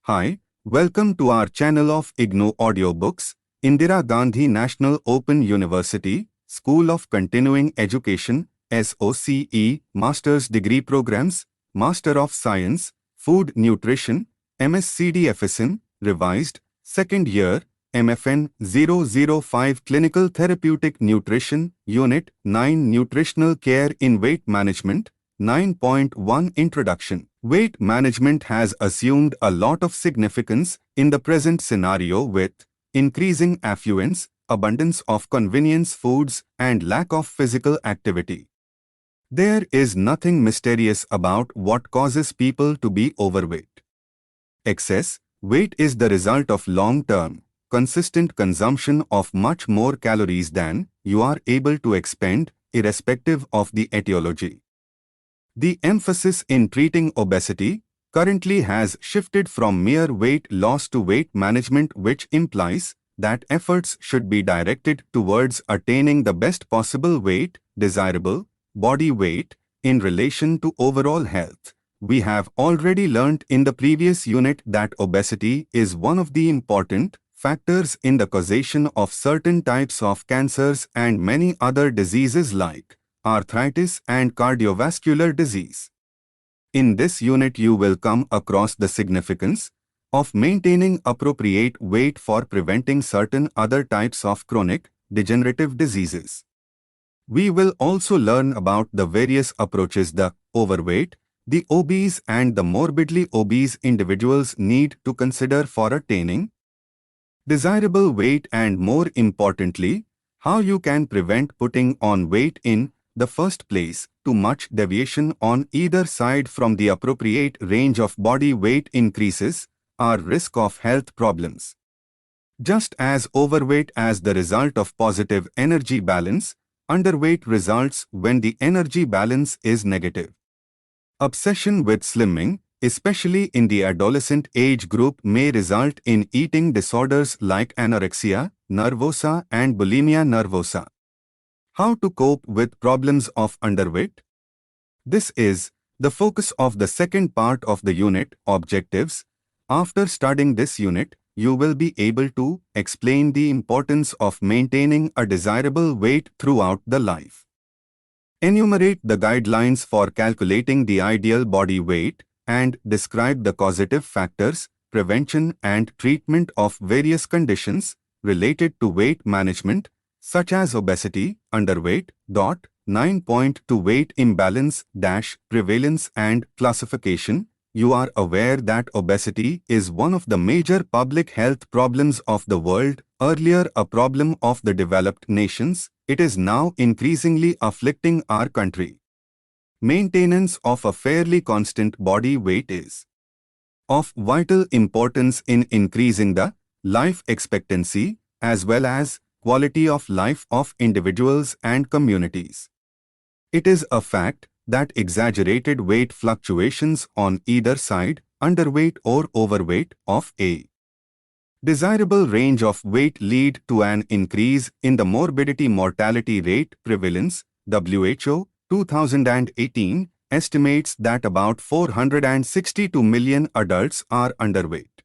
Hi, welcome to our channel of IGNOU audiobooks, Indira Gandhi National Open University, School of Continuing Education, SOCE, Master's Degree Programs, Master of Science, Food Nutrition, MSCDFSM, Revised, Second Year, MFN 005 Clinical Therapeutic Nutrition, Unit-9 Nutritional Care in Weight Management, 9.1 Introduction. Weight management has assumed a lot of significance in the present scenario with increasing affluence, abundance of convenience foods, and lack of physical activity. There is nothing mysterious about what causes people to be overweight. Excess weight is the result of long-term, consistent consumption of much more calories than you are able to expend, irrespective of the etiology. The emphasis in treating obesity currently has shifted from mere weight loss to weight management, which implies that efforts should be directed towards attaining the best possible weight, desirable body weight, in relation to overall health. We have already learnt in the previous unit that obesity is one of the important factors in the causation of certain types of cancers and many other diseases like arthritis and cardiovascular disease. In this unit you will come across the significance of maintaining appropriate weight for preventing certain other types of chronic, degenerative diseases. We will also learn about the various approaches the overweight, the obese and the morbidly obese individuals need to consider for attaining desirable weight, and more importantly, how you can prevent putting on weight in the first place. Too much deviation on either side from the appropriate range of body weight increases our risk of health problems. Just as overweight as the result of positive energy balance, underweight results when the energy balance is negative. Obsession with slimming, especially in the adolescent age group, may result in eating disorders like anorexia nervosa and bulimia nervosa. How to cope with problems of underweight? This is the focus of the second part of the unit, objectives. After studying this unit, you will be able to explain the importance of maintaining a desirable weight throughout the life. Enumerate the guidelines for calculating the ideal body weight and describe the causative factors, prevention and treatment of various conditions related to weight management, such as obesity, underweight. 9.2 Weight imbalance - prevalence and classification. You are aware that obesity is one of the major public health problems of the world, earlier a problem of the developed nations. It is now increasingly afflicting our country. Maintenance of a fairly constant body weight is of vital importance in increasing the life expectancy as well as quality of life of individuals and communities. It is a fact that exaggerated weight fluctuations on either side, underweight or overweight, of a desirable range of weight lead to an increase in the morbidity mortality rate prevalence. WHO 2018 estimates that about 462 million adults are underweight.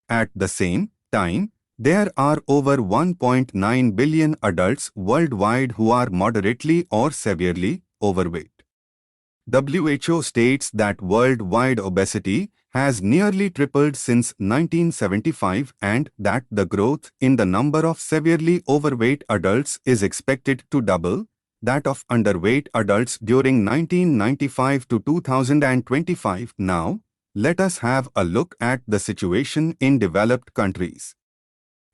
At the same time, there are over 1.9 billion adults worldwide who are moderately or severely overweight. WHO states that worldwide obesity has nearly tripled since 1975 and that the growth in the number of severely overweight adults is expected to double that of underweight adults during 1995 to 2025. Now, let us have a look at the situation in developed countries.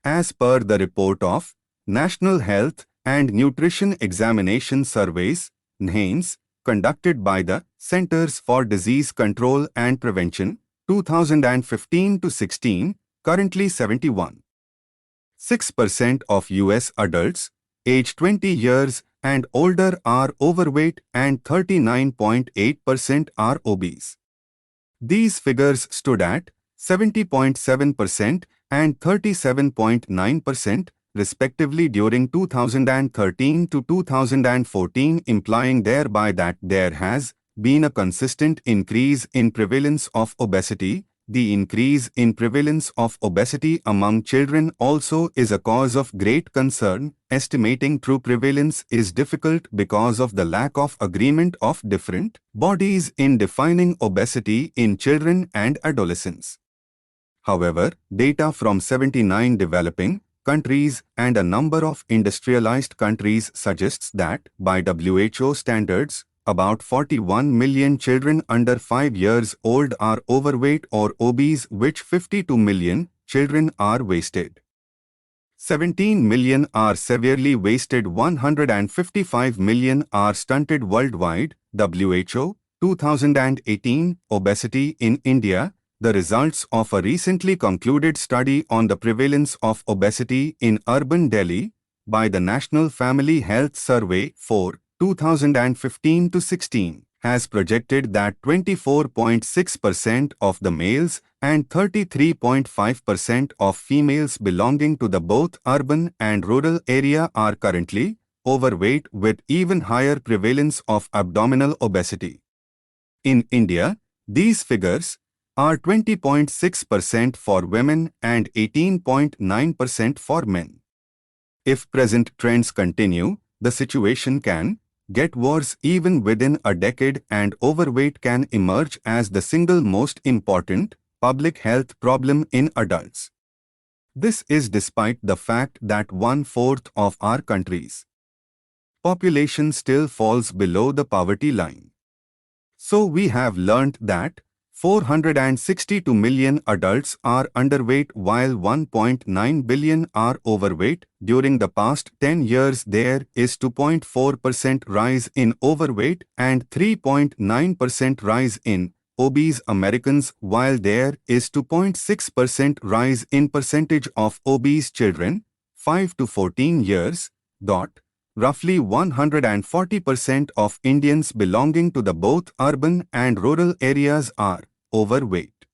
As per the report of National Health and Nutrition Examination Surveys (NHANES) conducted by the Centers for Disease Control and Prevention 2015 to 16, currently 71.6% of US adults aged 20 years and older are overweight and 39.8% are obese. These figures stood at 70.7% and 37.9% respectively during 2013 to 2014, implying thereby that there has been a consistent increase in prevalence of obesity the increase in prevalence of obesity among children also is a cause of great concern. Estimating true prevalence is difficult because of the lack of agreement of different bodies in defining obesity in children and adolescents. However, data from 79 developing countries and a number of industrialized countries suggests that, by WHO standards, about 41 million children under 5 years old are overweight or obese, which 52 million children are wasted. 17 million are severely wasted, 155 million are stunted worldwide. WHO, 2018, Obesity in India, the results of a recently concluded study on the prevalence of obesity in urban Delhi by the National Family Health Survey for 2015 to 16 has projected that 24.6% of the males and 33.5% of females belonging to the both urban and rural area are currently overweight, with even higher prevalence of abdominal obesity. In India, these figures are 20.6% for women and 18.9% for men. If present trends continue, the situation can get worse even within a decade, and overweight can emerge as the single most important public health problem in adults. This is despite the fact that 1/4 of our country's population still falls below the poverty line. So we have learnt that 462 million adults are underweight while 1.9 billion are overweight. During the past 10 years, there is 2.4% rise in overweight and 3.9% rise in obese Americans, while there is 2.6% rise in percentage of obese children, 5 to 14 years. Roughly 140% of Indians belonging to the both urban and rural areas are overweight.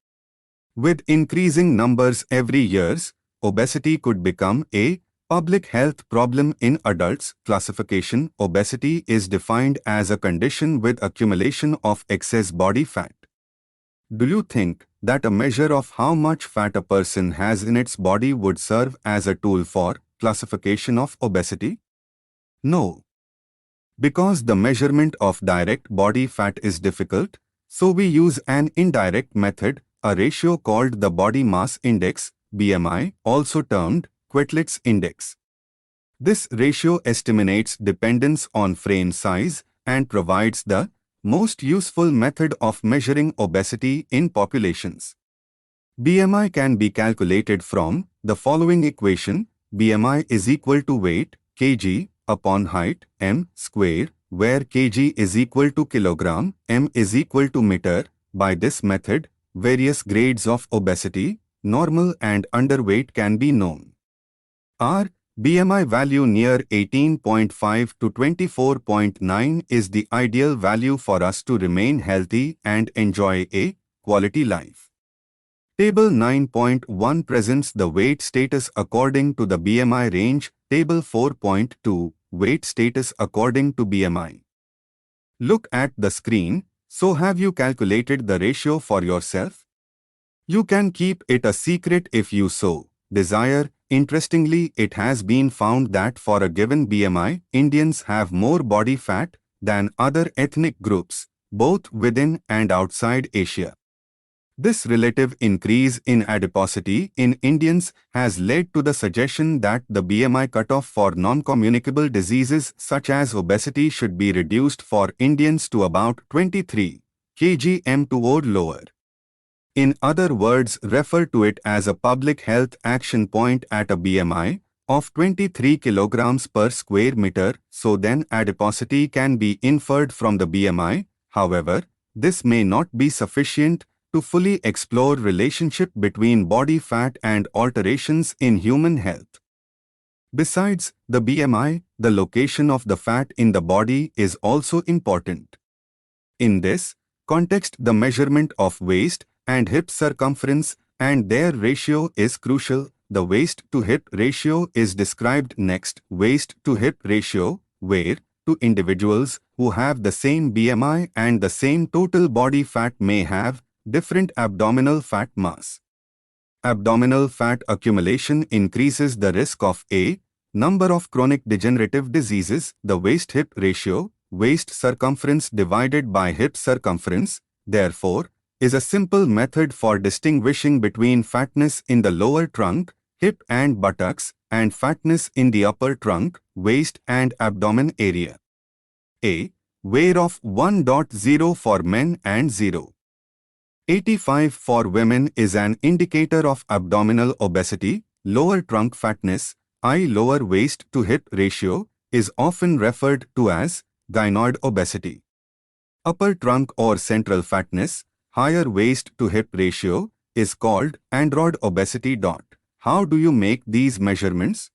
With increasing numbers every year, obesity could become a public health problem in adults. Classification: obesity is defined as a condition with accumulation of excess body fat. Do you think that a measure of how much fat a person has in its body would serve as a tool for classification of obesity? No. Because the measurement of direct body fat is difficult, so we use an indirect method, a ratio called the body mass index, BMI, also termed Quetelet's index. This ratio estimates dependence on frame size and provides the most useful method of measuring obesity in populations. BMI can be calculated from the following equation: BMI is equal to weight, kg, upon height, m square, where kg is equal to kilogram, m is equal to meter. By this method, various grades of obesity, normal and underweight, can be known. Our BMI value near 18.5 to 24.9 is the ideal value for us to remain healthy and enjoy a quality life. Table 9.1 presents the weight status according to the BMI range. Table 4.2, weight status according to BMI. Look at the screen. So have you calculated the ratio for yourself? You can keep it a secret if you so desire. Interestingly, it has been found that for a given BMI, Indians have more body fat than other ethnic groups, both within and outside Asia. This relative increase in adiposity in Indians has led to the suggestion that the BMI cutoff for non-communicable diseases such as obesity should be reduced for Indians to about 23 kg or lower. In other words, refer to it as a public health action point at a BMI of 23 kilograms per square meter, so then adiposity can be inferred from the BMI. However, this may not be sufficient to fully explore relationship between body fat and alterations in human health. Besides the BMI, the location of the fat in the body is also important. In this context, the measurement of waist and hip circumference and their ratio is crucial. The waist to hip ratio is described next. Waist to hip ratio, where two individuals who have the same BMI and the same total body fat may have different abdominal fat mass. Abdominal fat accumulation increases the risk of a number of chronic degenerative diseases. The waist-hip ratio, waist circumference divided by hip circumference, therefore, is a simple method for distinguishing between fatness in the lower trunk, hip and buttocks, and fatness in the upper trunk, waist and abdomen area. A weigh of 1.0 for men and 0.85 for women is an indicator of abdominal obesity. Lower trunk fatness, i.e. lower waist to hip ratio, is often referred to as gynoid obesity. Upper trunk or central fatness, higher waist to hip ratio, is called android obesity. How do you make these measurements?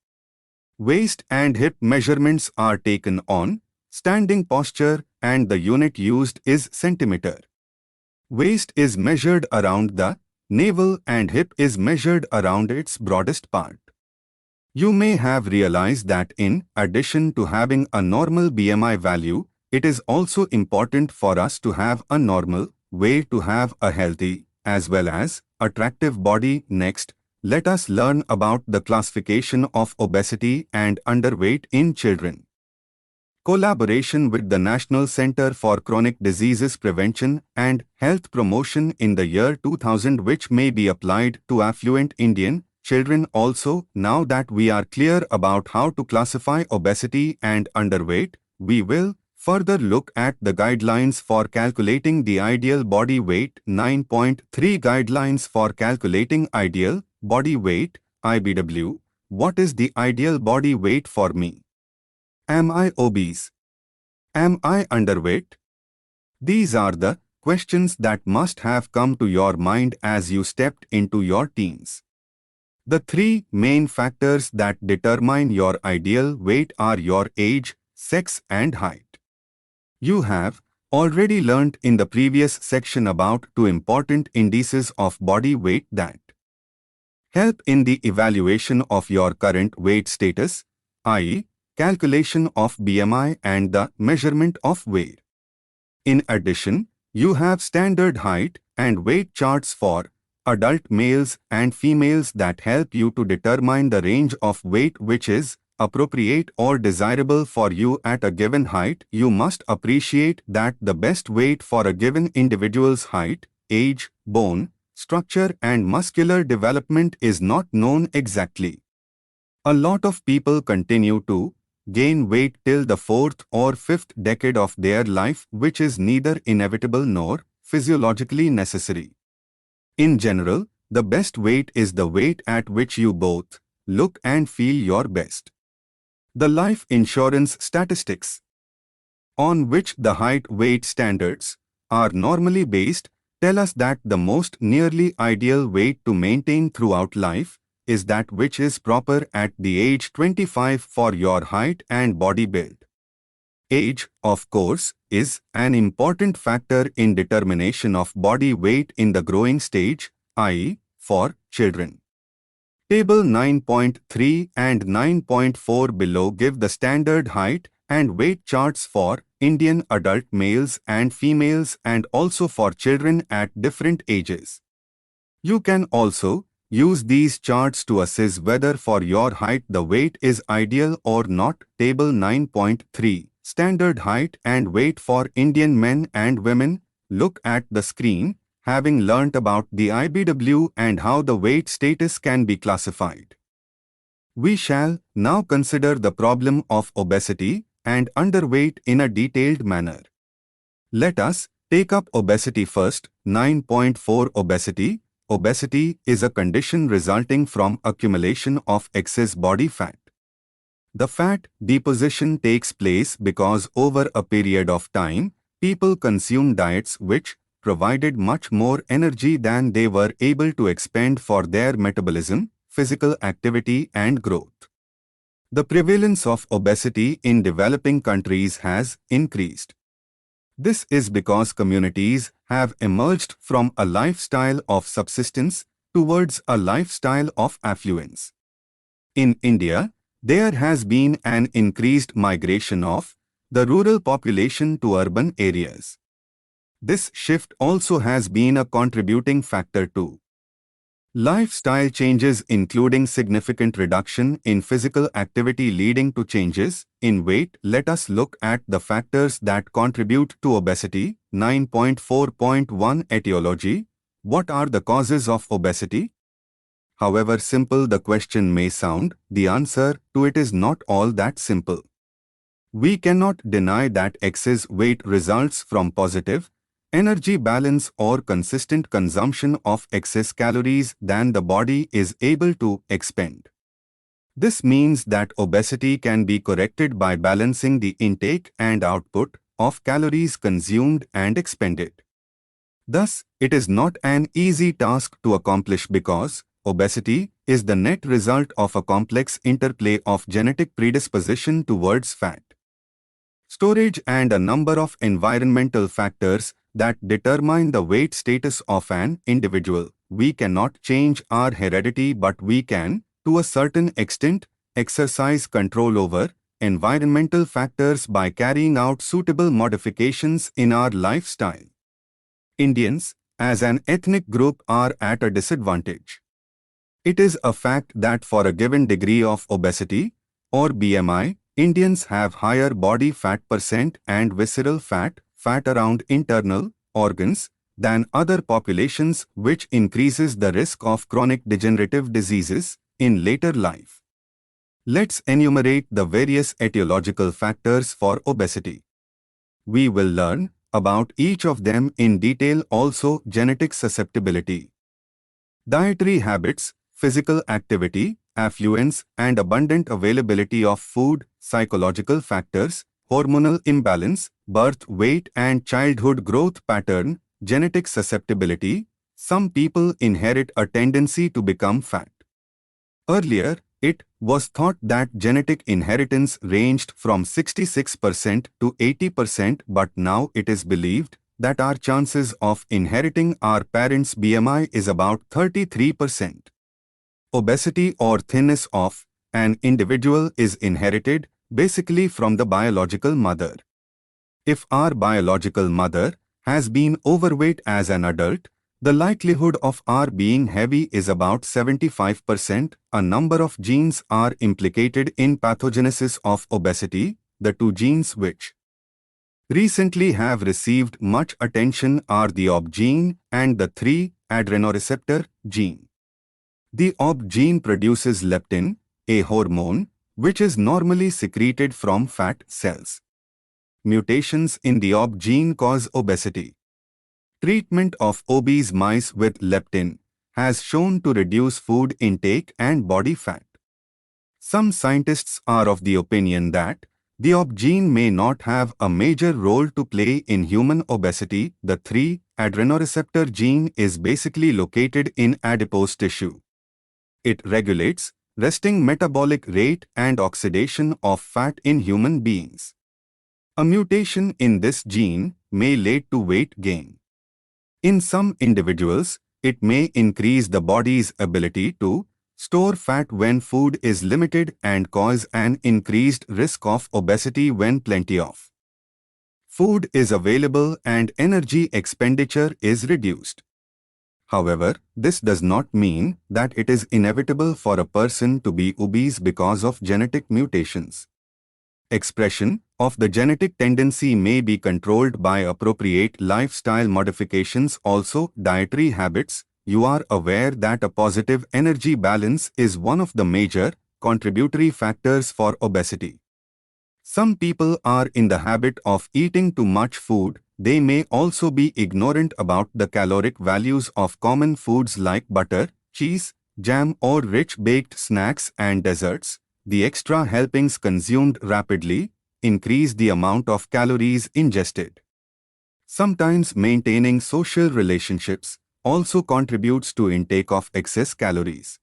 Waist and hip measurements are taken on standing posture and the unit used is centimeter. Waist is measured around the navel and hip is measured around its broadest part. You may have realized that in addition to having a normal BMI value, it is also important for us to have a normal way to have a healthy as well as attractive body. Next, let us learn about the classification of obesity and underweight in children. Collaboration with the National Center for Chronic Diseases Prevention and Health Promotion in the year 2000, which may be applied to affluent Indian children also. Now that we are clear about how to classify obesity and underweight, we will further look at the guidelines for calculating the ideal body weight. 9.3 Guidelines for calculating ideal body weight, IBW. What is the ideal body weight for me? Am I obese? Am I underweight? These are the questions that must have come to your mind as you stepped into your teens. The three main factors that determine your ideal weight are your age, sex, and height. You have already learnt in the previous section about two important indices of body weight that help in the evaluation of your current weight status, i.e., calculation of BMI and the measurement of weight. In addition, you have standard height and weight charts for adult males and females that help you to determine the range of weight which is appropriate or desirable for you at a given height. You must appreciate that the best weight for a given individual's height, age, bone structure and muscular development is not known exactly. A lot of people continue to gain weight till the fourth or fifth decade of their life, which is neither inevitable nor physiologically necessary. In general, the best weight is the weight at which you both look and feel your best. The life insurance statistics on which the height-weight standards are normally based tell us that the most nearly ideal weight to maintain throughout life is that which is proper at the age 25 for your height and body build. Age, of course, is an important factor in determination of body weight in the growing stage, i.e., for children. Table 9.3 and 9.4 below give the standard height and weight charts for Indian adult males and females and also for children at different ages. You can also use these charts to assess whether for your height the weight is ideal or not. Table 9.3 Standard height and weight for Indian men and women. Look at the screen, having learnt about the IBW and how the weight status can be classified. We shall now consider the problem of obesity and underweight in a detailed manner. Let us take up obesity first. 9.4 Obesity. Obesity is a condition resulting from accumulation of excess body fat. The fat deposition takes place because over a period of time, people consume diets which provided much more energy than they were able to expend for their metabolism, physical activity and growth. The prevalence of obesity in developing countries has increased. This is because communities have emerged from a lifestyle of subsistence towards a lifestyle of affluence. In India, there has been an increased migration of the rural population to urban areas. This shift also has been a contributing factor to lifestyle changes, including significant reduction in physical activity leading to changes in weight. Let us look at the factors that contribute to obesity. 9.4.1 Etiology. What are the causes of obesity? However simple the question may sound, the answer to it is not all that simple. We cannot deny that excess weight results from positive energy balance or consistent consumption of excess calories than the body is able to expend. This means that obesity can be corrected by balancing the intake and output of calories consumed and expended. Thus, it is not an easy task to accomplish because obesity is the net result of a complex interplay of genetic predisposition towards fat storage and a number of environmental factors that determine the weight status of an individual. We cannot change our heredity, but we can, to a certain extent, exercise control over environmental factors by carrying out suitable modifications in our lifestyle. Indians, as an ethnic group, are at a disadvantage. It is a fact that for a given degree of obesity, or BMI, Indians have higher body fat percent and visceral fat around internal organs, than other populations, which increases the risk of chronic degenerative diseases in later life. Let's enumerate the various etiological factors for obesity. We will learn about each of them in detail. Also, genetic susceptibility, dietary habits, physical activity, affluence and abundant availability of food, psychological factors, hormonal imbalance, birth weight and childhood growth pattern. Genetic susceptibility. Some people inherit a tendency to become fat. Earlier, it was thought that genetic inheritance ranged from 66% to 80%, but now it is believed that our chances of inheriting our parents' BMI is about 33%. Obesity or thinness of an individual is inherited basically from the biological mother. If our biological mother has been overweight as an adult, the likelihood of our being heavy is about 75%. A number of genes are implicated in pathogenesis of obesity. The two genes which recently have received much attention are the OB gene and the 3-adrenoreceptor gene. The OB gene produces leptin, a hormone, which is normally secreted from fat cells. Mutations in the OB gene cause obesity. Treatment of obese mice with leptin has shown to reduce food intake and body fat. Some scientists are of the opinion that the OB gene may not have a major role to play in human obesity. The 3-adrenoreceptor gene is basically located in adipose tissue. It regulates resting metabolic rate and oxidation of fat in human beings. A mutation in this gene may lead to weight gain. In some individuals, it may increase the body's ability to store fat when food is limited and cause an increased risk of obesity when plenty of food is available and energy expenditure is reduced. However, this does not mean that it is inevitable for a person to be obese because of genetic mutations. Expression of the genetic tendency may be controlled by appropriate lifestyle modifications. Also, dietary habits. You are aware that a positive energy balance is one of the major contributory factors for obesity. Some people are in the habit of eating too much food. They may also be ignorant about the caloric values of common foods like butter, cheese, jam or rich baked snacks and desserts. The extra helpings consumed rapidly increase the amount of calories ingested. Sometimes maintaining social relationships also contributes to intake of excess calories.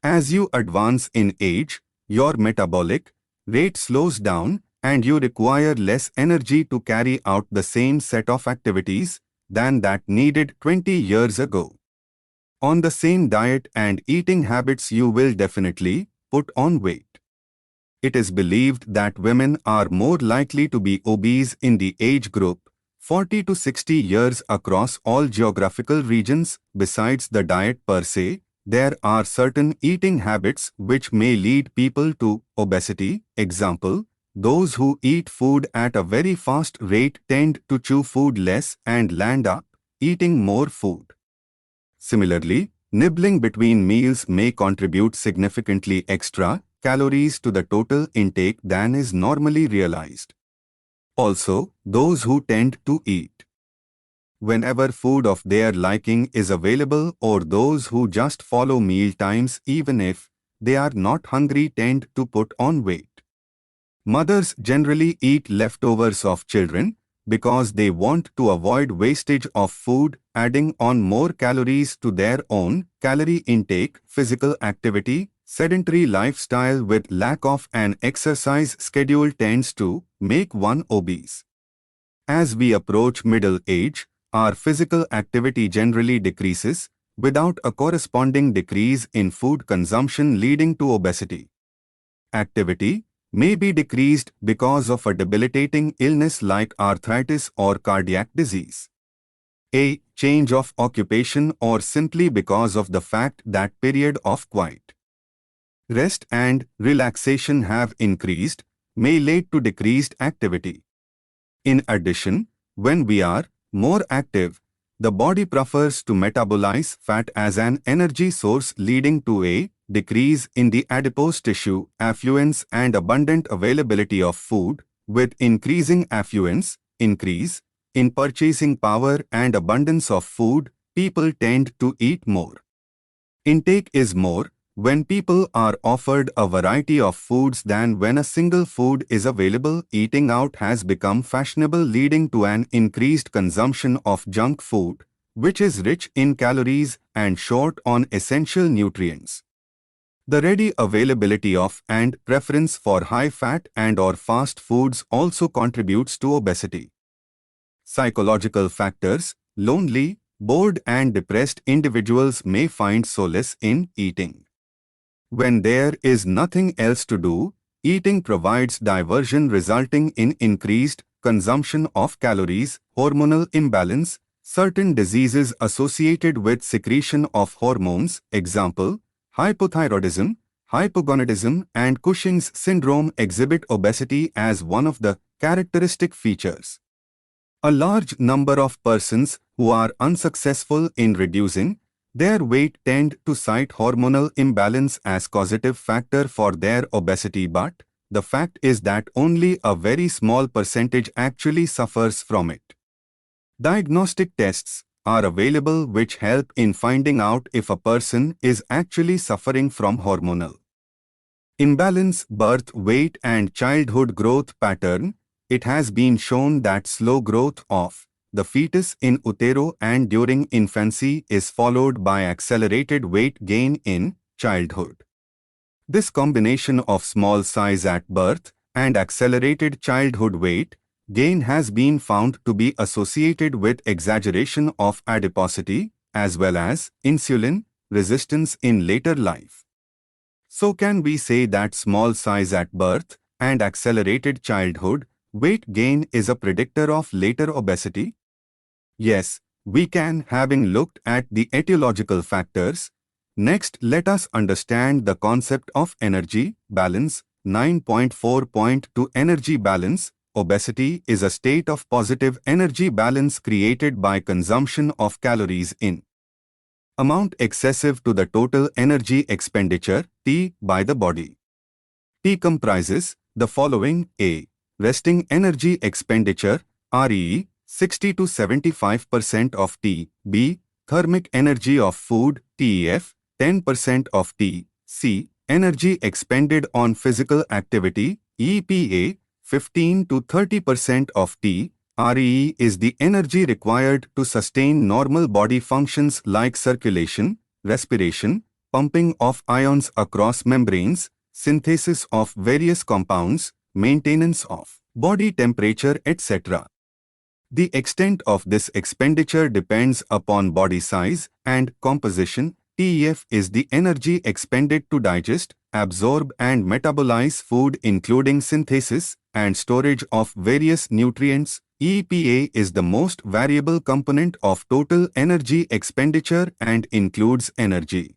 As you advance in age, your metabolic rate slows down and you require less energy to carry out the same set of activities than that needed 20 years ago. On the same diet and eating habits, you will definitely put on weight. It is believed that women are more likely to be obese in the age group 40 to 60 years across all geographical regions. Besides the diet per se, there are certain eating habits which may lead people to obesity. Example, those who eat food at a very fast rate tend to chew food less and land up eating more food. Similarly, nibbling between meals may contribute significantly extra calories to the total intake than is normally realized. Also, those who tend to eat whenever food of their liking is available, or those who just follow meal times even if they are not hungry, tend to put on weight. Mothers generally eat leftovers of children because they want to avoid wastage of food, adding on more calories to their own calorie intake. Physical activity, sedentary lifestyle with lack of an exercise schedule tends to make one obese. As we approach middle age, our physical activity generally decreases without a corresponding decrease in food consumption, leading to obesity. Activity may be decreased because of a debilitating illness like arthritis or cardiac disease, a change of occupation, or simply because of the fact that period of quiet rest and relaxation have increased, may lead to decreased activity. In addition, when we are more active, the body prefers to metabolize fat as an energy source, leading to a decrease in the adipose tissue affluence and abundant availability of food. With increasing affluence, increase in purchasing power and abundance of food, people tend to eat more. Intake is more when people are offered a variety of foods than when a single food is available. Eating out has become fashionable, leading to an increased consumption of junk food, which is rich in calories and short on essential nutrients. The ready availability of and preference for high-fat and/or fast foods also contributes to obesity. Psychological factors, lonely, bored and depressed individuals may find solace in eating. When there is nothing else to do, eating provides diversion, resulting in increased consumption of calories. Hormonal imbalance, certain diseases associated with secretion of hormones, example, hypothyroidism, hypogonadism and Cushing's syndrome, exhibit obesity as one of the characteristic features. A large number of persons who are unsuccessful in reducing their weight tend to cite hormonal imbalance as causative factor for their obesity, but the fact is that only a very small percentage actually suffers from it. Diagnostic tests are available which help in finding out if a person is actually suffering from hormonal imbalance. Birth weight and childhood growth pattern. It has been shown that slow growth of the fetus in utero and during infancy is followed by accelerated weight gain in childhood. This combination of small size at birth and accelerated childhood weight gain has been found to be associated with exaggeration of adiposity as well as insulin resistance in later life. So can we say that small size at birth and accelerated childhood weight gain is a predictor of later obesity? Yes, we can, having looked at the etiological factors. Next, let us understand the concept of energy balance. 9.4.2 Energy balance. Obesity is a state of positive energy balance created by consumption of calories in amount excessive to the total energy expenditure, T, by the body. T comprises the following: A. Resting energy expenditure, REE, 60 to 75% of T. B. Thermic energy of food, TEF, 10% of T. C. Energy expended on physical activity, EPA, 15 to 30% of T. REE is the energy required to sustain normal body functions like circulation, respiration, pumping of ions across membranes, synthesis of various compounds, maintenance of body temperature, etc. The extent of this expenditure depends upon body size and composition. TEF is the energy expended to digest, absorb and metabolize food, including synthesis and storage of various nutrients. EPA is the most variable component of total energy expenditure and includes energy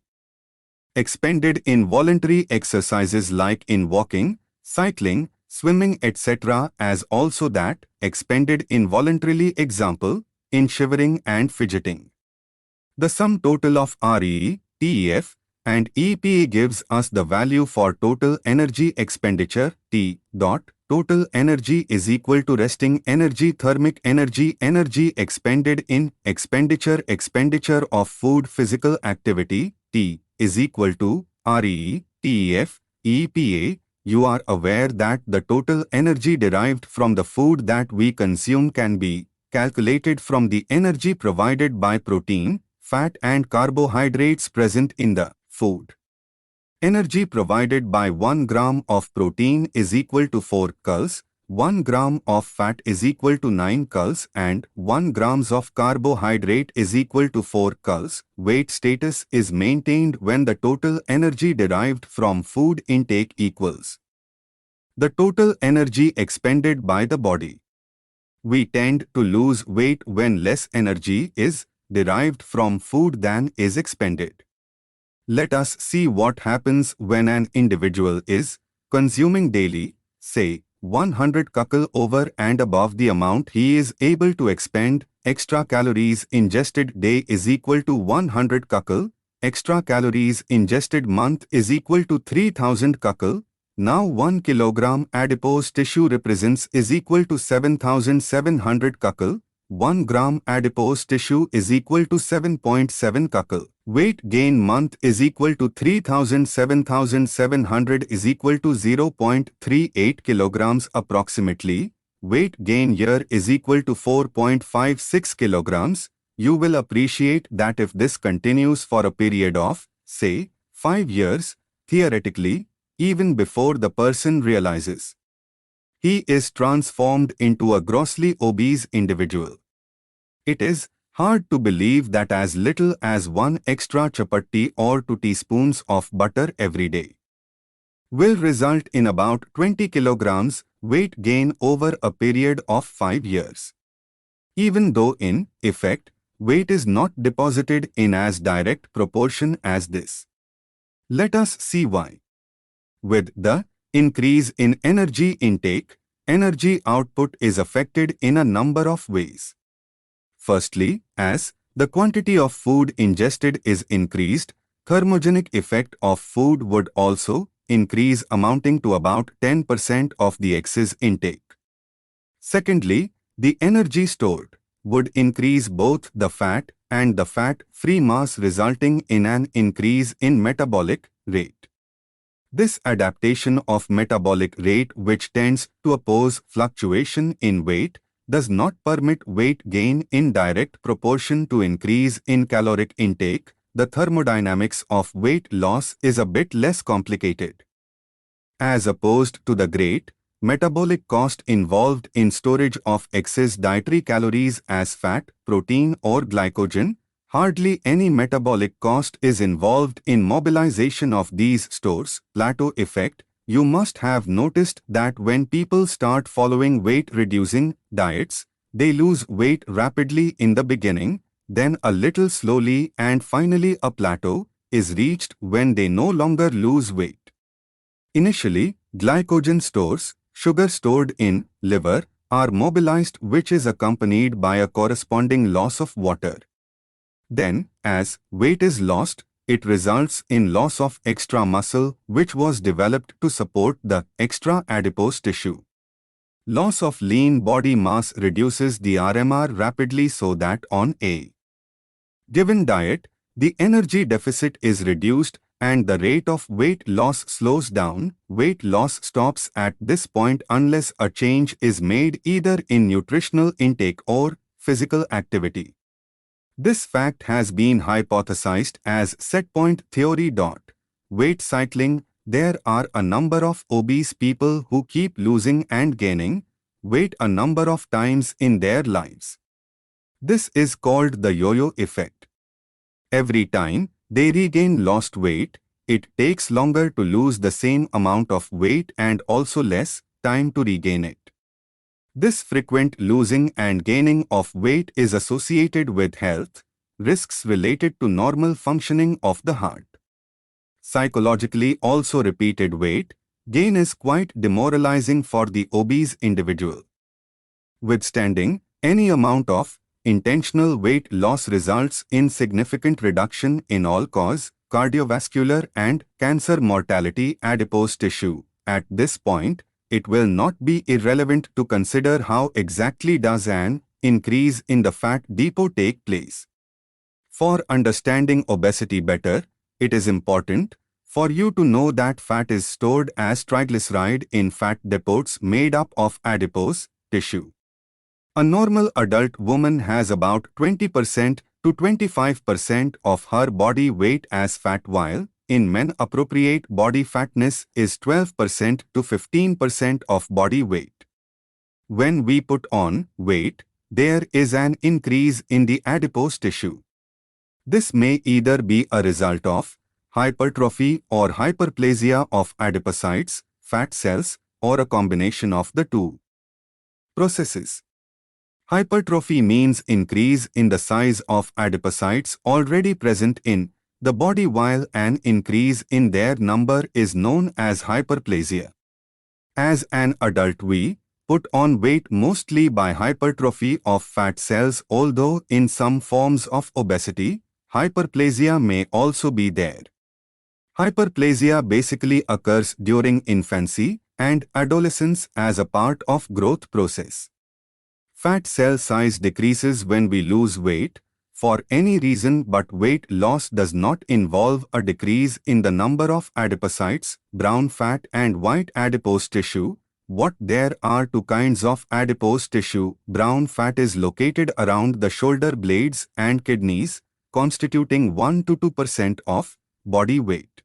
expended in voluntary exercises like in walking, cycling, swimming etc. as also that expended involuntarily, example, in shivering and fidgeting. The sum total of RE, TEF, and EPA gives us the value for total energy expenditure, T. Total energy is equal to resting energy, thermic energy, energy expended in expenditure of food, physical activity, T, is equal to RE, TEF, EPA. You are aware that the total energy derived from the food that we consume can be calculated from the energy provided by protein, fat and carbohydrates present in the food. Energy provided by 1 gram of protein is equal to 4 calories, 1 gram of fat is equal to 9 calories and 1 grams of carbohydrate is equal to 4 calories. Weight status is maintained when the total energy derived from food intake equals the total energy expended by the body. We tend to lose weight when less energy is derived from food than is expended. Let us see what happens when an individual is consuming daily, say, 100 kcal over and above the amount he is able to expend. Extra calories ingested day is equal to 100 kcal. Extra calories ingested month is equal to 3000 kcal. Now 1 kilogram adipose tissue represents is equal to 7700 kcal. 1 gram adipose tissue is equal to 7.7 kcal. Weight gain month is equal to 7700 is equal to 0.38 kilograms approximately. Weight gain year is equal to 4.56 kilograms. You will appreciate that if this continues for a period of, say, 5 years, theoretically, even before the person realizes he is transformed into a grossly obese individual. It is hard to believe that as little as 1 extra chapati or 2 teaspoons of butter every day will result in about 20 kilograms weight gain over a period of 5 years. Even though in effect, weight is not deposited in as direct proportion as this. Let us see why. With the increase in energy intake, energy output is affected in a number of ways. Firstly, as the quantity of food ingested is increased, thermogenic effect of food would also increase, amounting to about 10% of the excess intake. Secondly, the energy stored would increase both the fat and the fat-free mass, resulting in an increase in metabolic rate. This adaptation of metabolic rate, which tends to oppose fluctuation in weight, does not permit weight gain in direct proportion to increase in caloric intake. The thermodynamics of weight loss is a bit less complicated. As opposed to the great metabolic cost involved in storage of excess dietary calories as fat, protein or glycogen, hardly any metabolic cost is involved in mobilization of these stores. Plateau effect. You must have noticed that when people start following weight-reducing diets, they lose weight rapidly in the beginning, then a little slowly, and finally a plateau is reached when they no longer lose weight. Initially, glycogen stores, sugar stored in liver, are mobilized, which is accompanied by a corresponding loss of water. Then, as weight is lost, it results in loss of extra muscle, which was developed to support the extra adipose tissue. Loss of lean body mass reduces the RMR rapidly, so that on a given diet, the energy deficit is reduced and the rate of weight loss slows down. Weight loss stops at this point unless a change is made either in nutritional intake or physical activity. This fact has been hypothesized as setpoint theory. Weight cycling. There are a number of obese people who keep losing and gaining weight a number of times in their lives. This is called the yo-yo effect. Every time they regain lost weight, it takes longer to lose the same amount of weight and also less time to regain it. This frequent losing and gaining of weight is associated with health risks related to normal functioning of the heart. Psychologically, also repeated weight gain is quite demoralizing for the obese individual. Withstanding any amount of intentional weight loss results in significant reduction in all-cause, cardiovascular and cancer mortality adipose tissue. At this point, it will not be irrelevant to consider how exactly does an increase in the fat depot take place. For understanding obesity better, it is important for you to know that fat is stored as triglyceride in fat depots made up of adipose tissue. A normal adult woman has about 20% to 25% of her body weight as fat, while in men appropriate body fatness is 12% to 15% of body weight. When we put on weight, there is an increase in the adipose tissue. This may either be a result of hypertrophy or hyperplasia of adipocytes, fat cells, or a combination of the two processes. Hypertrophy means increase in the size of adipocytes already present in the body, while an increase in their number is known as hyperplasia. As an adult, we put on weight mostly by hypertrophy of fat cells, although in some forms of obesity, hyperplasia may also be there. Hyperplasia basically occurs during infancy and adolescence as a part of growth process. Fat cell size decreases when we lose weight for any reason, but weight loss does not involve a decrease in the number of adipocytes, brown fat and white adipose tissue. What there are two kinds of adipose tissue. Brown fat is located around the shoulder blades and kidneys, constituting 1 to 2% of body weight.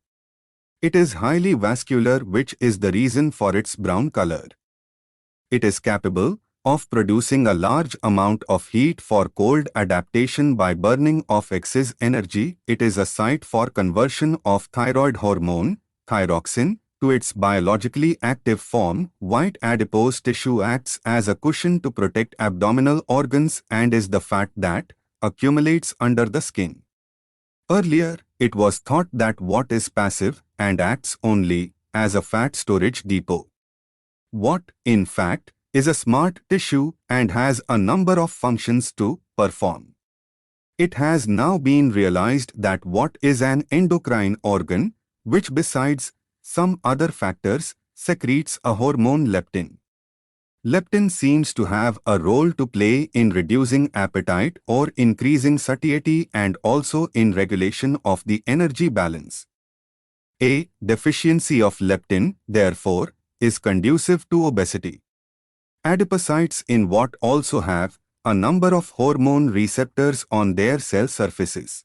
It is highly vascular, which is the reason for its brown color. It is capable of producing a large amount of heat for cold adaptation by burning of excess energy. It is a site for conversion of thyroid hormone, thyroxine, to its biologically active form. White adipose tissue acts as a cushion to protect abdominal organs and is the fat that accumulates under the skin. Earlier, it was thought that what is passive and acts only as a fat storage depot. What, in fact, is a smart tissue and has a number of functions to perform. It has now been realized that what is an endocrine organ, which besides some other factors, secretes a hormone leptin. Leptin seems to have a role to play in reducing appetite or increasing satiety and also in regulation of the energy balance. A deficiency of leptin, therefore, is conducive to obesity. Adipocytes in what also have a number of hormone receptors on their cell surfaces.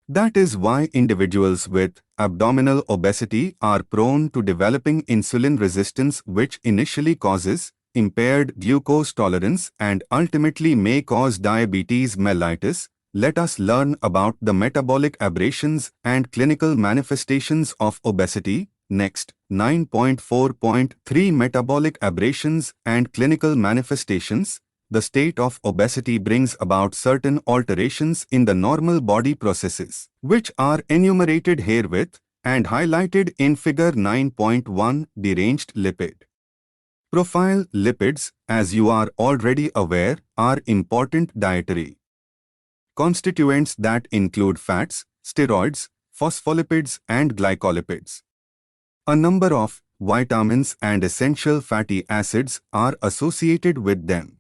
That is why individuals with abdominal obesity are prone to developing insulin resistance, which initially causes impaired glucose tolerance and ultimately may cause diabetes mellitus. Let us learn about the metabolic aberrations and clinical manifestations of obesity. Next, 9.4.3 Metabolic aberrations and clinical manifestations. The state of obesity brings about certain alterations in the normal body processes, which are enumerated herewith and highlighted in Figure 9.1. Deranged lipid profile. Lipids, as you are already aware, are important dietary constituents that include fats, steroids, phospholipids and glycolipids. A number of vitamins and essential fatty acids are associated with them.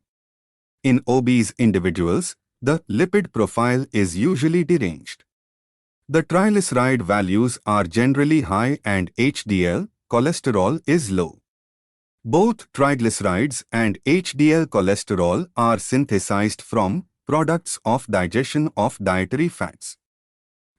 In obese individuals, the lipid profile is usually deranged. The triglyceride values are generally high and HDL cholesterol is low. Both triglycerides and HDL cholesterol are synthesized from products of digestion of dietary fats.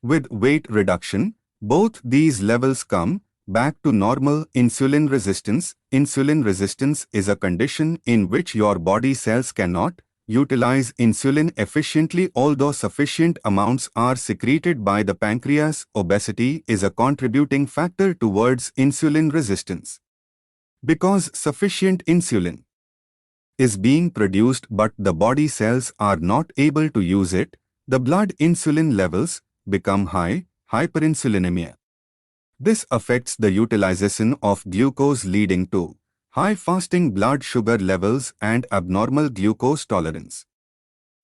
With weight reduction, both these levels come back to normal. Insulin resistance. Insulin resistance is a condition in which your body cells cannot utilize insulin efficiently, although sufficient amounts are secreted by the pancreas. Obesity is a contributing factor towards insulin resistance. Because sufficient insulin is being produced but the body cells are not able to use it, the blood insulin levels become high, hyperinsulinemia. This affects the utilization of glucose leading to high fasting blood sugar levels and abnormal glucose tolerance.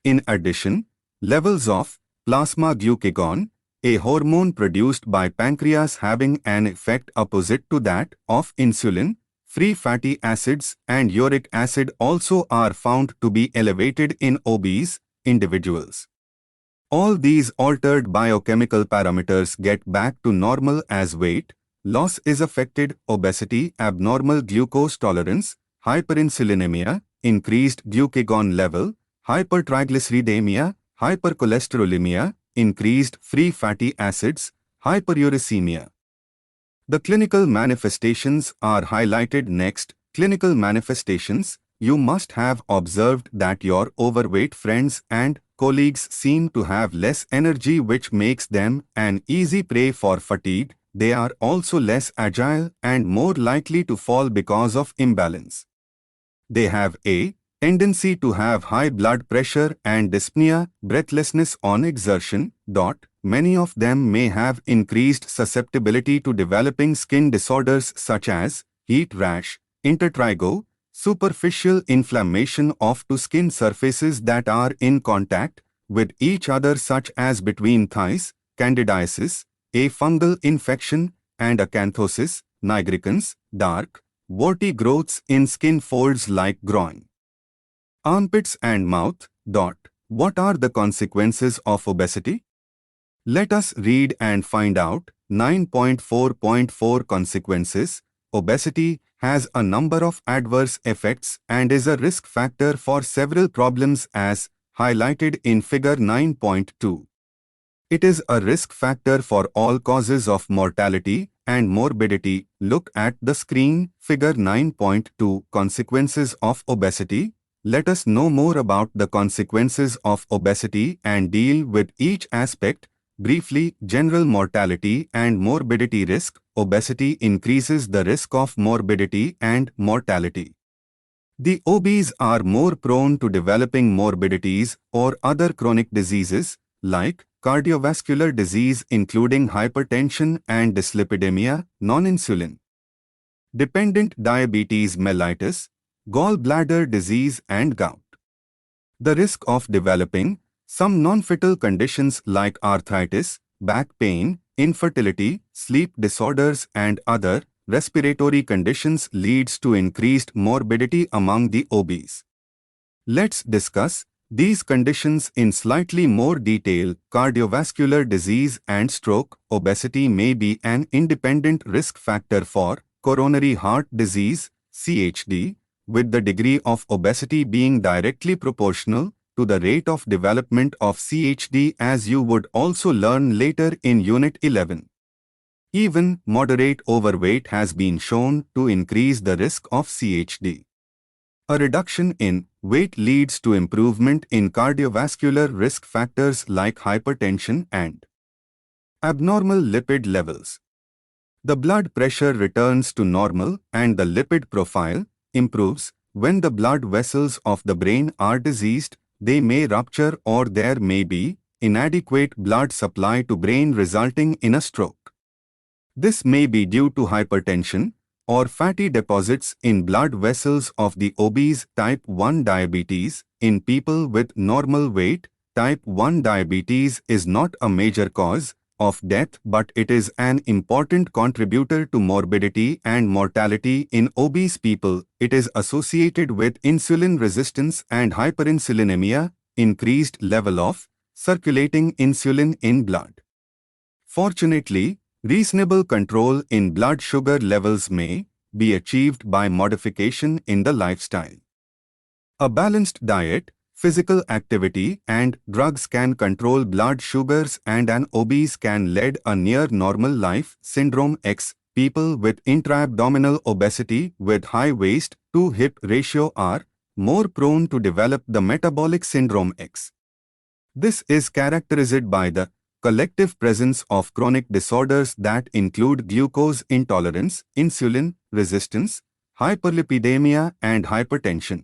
In addition, levels of plasma glucagon, a hormone produced by pancreas having an effect opposite to that of insulin, free fatty acids and uric acid also are found to be elevated in obese individuals. All these altered biochemical parameters get back to normal as weight loss is affected, obesity, abnormal glucose tolerance, hyperinsulinemia, increased glucagon level, hypertriglyceridemia, hypercholesterolemia, increased free fatty acids, hyperuricemia. The clinical manifestations are highlighted next. Clinical manifestations. You must have observed that your overweight friends and colleagues seem to have less energy, which makes them an easy prey for fatigue. They are also less agile and more likely to fall because of imbalance. They have a tendency to have high blood pressure and dyspnea, breathlessness on exertion. Many of them may have increased susceptibility to developing skin disorders such as heat rash, intertrigo, superficial inflammation of two skin surfaces that are in contact with each other such as between thighs, candidiasis, a fungal infection, and acanthosis, nigricans, dark, warty growths in skin folds like groin, armpits and mouth. What are the consequences of obesity? Let us read and find out. 9.4.4 Consequences. Obesity has a number of adverse effects and is a risk factor for several problems as highlighted in Figure 9.2. It is a risk factor for all causes of mortality and morbidity. Look at the screen. Figure 9.2 Consequences of obesity. Let us know more about the consequences of obesity and deal with each aspect. Briefly, general mortality and morbidity risk. Obesity increases the risk of morbidity and mortality. The obese are more prone to developing morbidities or other chronic diseases like cardiovascular disease including hypertension and dyslipidemia, non-insulin dependent diabetes mellitus, gallbladder disease and gout. The risk of developing some non-fatal conditions like arthritis, back pain, infertility, sleep disorders and other respiratory conditions leads to increased morbidity among the obese. Let's discuss these conditions in slightly more detail. Cardiovascular disease and stroke. Obesity may be an independent risk factor for coronary heart disease, CHD, with the degree of obesity being directly proportional to the rate of development of CHD, as you would also learn later in Unit 11. Even moderate overweight has been shown to increase the risk of CHD. A reduction in weight leads to improvement in cardiovascular risk factors like hypertension and abnormal lipid levels. The blood pressure returns to normal and the lipid profile improves. When the blood vessels of the brain are diseased, they may rupture or there may be inadequate blood supply to brain resulting in a stroke. This may be due to hypertension or fatty deposits in blood vessels of the obese. Type 1 diabetes. In people with normal weight, type 1 diabetes is not a major cause of death, but it is an important contributor to morbidity and mortality in obese people. It is associated with insulin resistance and hyperinsulinemia, increased level of circulating insulin in blood. Fortunately, reasonable control in blood sugar levels may be achieved by modification in the lifestyle. A balanced diet, physical activity and drugs can control blood sugars, and an obese can lead a near normal life. Syndrome X. People with intra-abdominal obesity with high waist to hip ratio are more prone to develop the metabolic syndrome X. This is characterized by the collective presence of chronic disorders that include glucose intolerance, insulin resistance, hyperlipidemia and hypertension.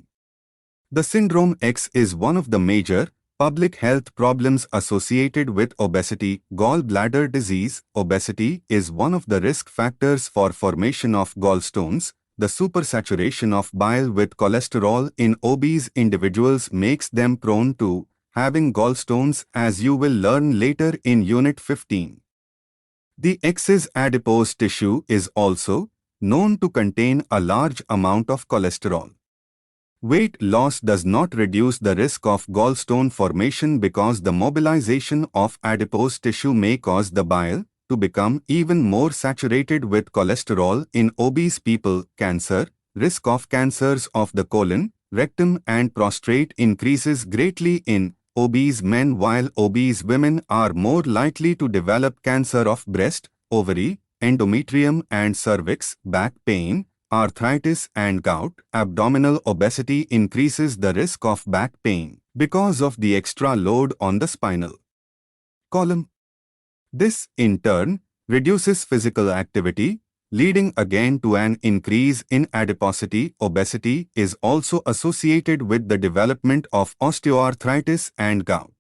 The syndrome X is one of the major public health problems associated with obesity. Gallbladder disease. Obesity is one of the risk factors for formation of gallstones. The supersaturation of bile with cholesterol in obese individuals makes them prone to having gallstones, as you will learn later in Unit 15. The excess adipose tissue is also known to contain a large amount of cholesterol. Weight loss does not reduce the risk of gallstone formation because the mobilization of adipose tissue may cause the bile to become even more saturated with cholesterol in obese people. Cancer. Risk of cancers of the colon, rectum and prostate increases greatly in obese men, while obese women are more likely to develop cancer of breast, ovary, endometrium and cervix. Back pain, arthritis and gout. Abdominal obesity increases the risk of back pain because of the extra load on the spinal column. This, in turn, reduces physical activity, leading again to an increase in adiposity. Obesity is also associated with the development of osteoarthritis and gout.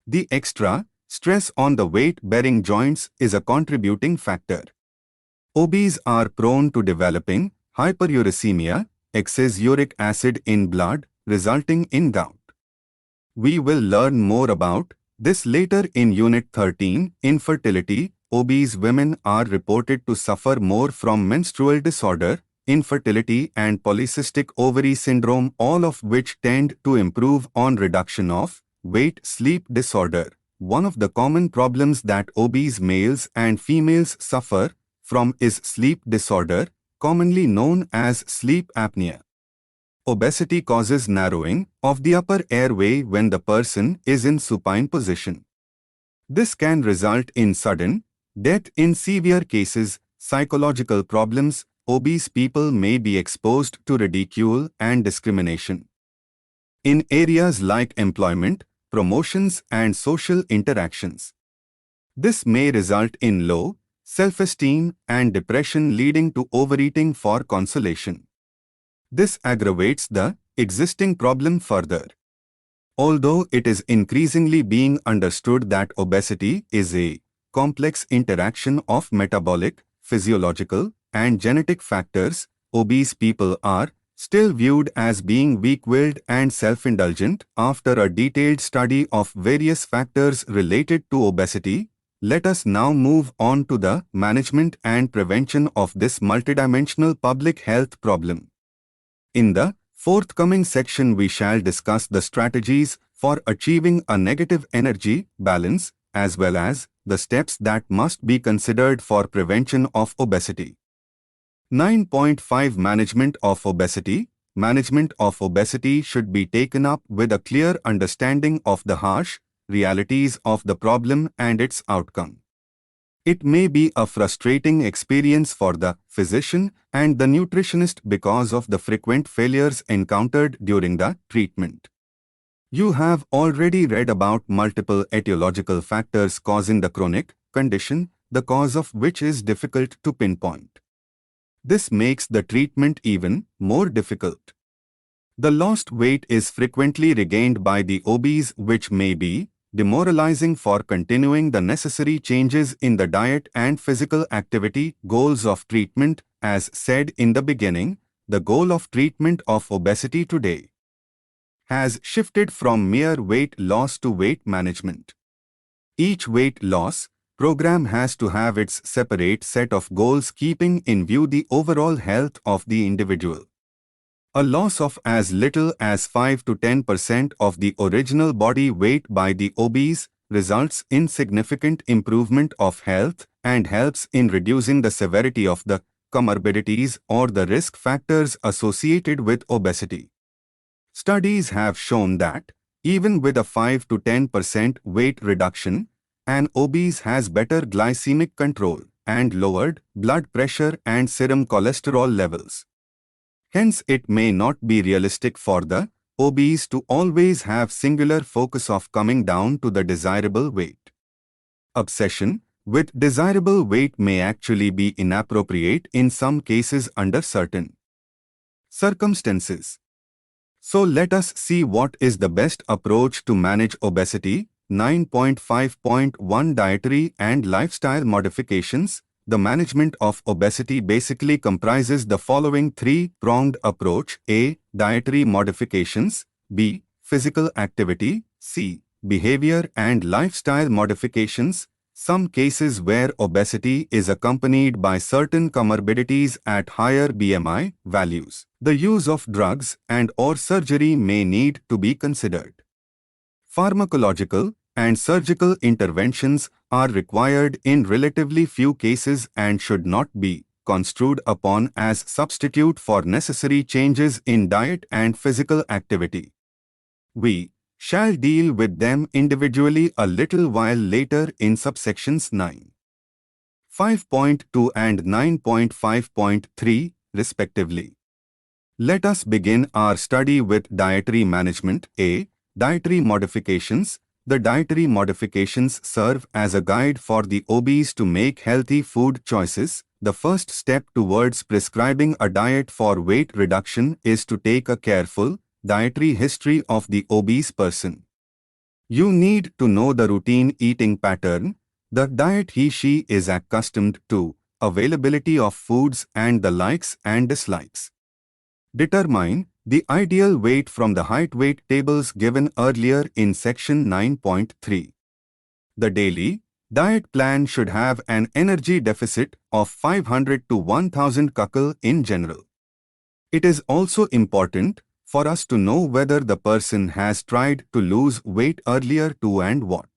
The extra stress on the weight-bearing joints is a contributing factor. Obese are prone to developing hyperuricemia, excess uric acid in blood, resulting in gout. We will learn more about this later in Unit 13. Infertility. Obese women are reported to suffer more from menstrual disorder, infertility and polycystic ovary syndrome, all of which tend to improve on reduction of weight. Sleep disorder. One of the common problems that obese males and females suffer from is sleep disorder, commonly known as sleep apnea. Obesity causes narrowing of the upper airway when the person is in supine position. This can result in sudden death in severe cases. Psychological problems. Obese people may be exposed to ridicule and discrimination in areas like employment, promotions and social interactions. This may result in low self-esteem and depression, leading to overeating for consolation. This aggravates the existing problem further. Although it is increasingly being understood that obesity is a complex interaction of metabolic, physiological, and genetic factors, obese people are still viewed as being weak-willed and self-indulgent. After a detailed study of various factors related to obesity, let us now move on to the management and prevention of this multidimensional public health problem. In the forthcoming section, we shall discuss the strategies for achieving a negative energy balance, as well as the steps that must be considered for prevention of obesity. 9.5 Management of obesity. Management of obesity should be taken up with a clear understanding of the harsh realities of the problem and its outcome. It may be a frustrating experience for the physician and the nutritionist because of the frequent failures encountered during the treatment. You have already read about multiple etiological factors causing the chronic condition, the cause of which is difficult to pinpoint. This makes the treatment even more difficult. The lost weight is frequently regained by the obese, which may be demoralizing for continuing the necessary changes in the diet and physical activity. Goals of treatment. As said in the beginning, the goal of treatment of obesity today has shifted from mere weight loss to weight management. Each weight loss program has to have its separate set of goals, keeping in view the overall health of the individual. A loss of as little as 5 to 10% of the original body weight by the obese results in significant improvement of health and helps in reducing the severity of the comorbidities or the risk factors associated with obesity. Studies have shown that even with a 5 to 10% weight reduction, an obese has better glycemic control and lowered blood pressure and serum cholesterol levels. Hence, it may not be realistic for the obese to always have singular focus of coming down to the desirable weight. Obsession with desirable weight may actually be inappropriate in some cases under certain circumstances. So let us see what is the best approach to manage obesity. 9.5.1 Dietary and Lifestyle Modifications. The management of obesity basically comprises the following three-pronged approach: A. Dietary modifications, B. Physical activity, C. Behavior and lifestyle modifications. Some cases where obesity is accompanied by certain comorbidities at higher BMI values, the use of drugs and/or surgery may need to be considered. Pharmacological and surgical interventions are required in relatively few cases and should not be construed upon as substitute for necessary changes in diet and physical activity. We shall deal with them individually a little while later in subsections 9.5.2 and 9.5.3, respectively. Let us begin our study with dietary management. A. Dietary modifications. The dietary modifications serve as a guide for the obese to make healthy food choices. The first step towards prescribing a diet for weight reduction is to take a careful dietary history of the obese person. You need to know the routine eating pattern, the diet he/she is accustomed to, availability of foods and the likes and dislikes. Determine the ideal weight from the height-weight tables given earlier in section 9.3. The daily diet plan should have an energy deficit of 500 to 1000 kcal in general. It is also important for us to know whether the person has tried to lose weight earlier too and what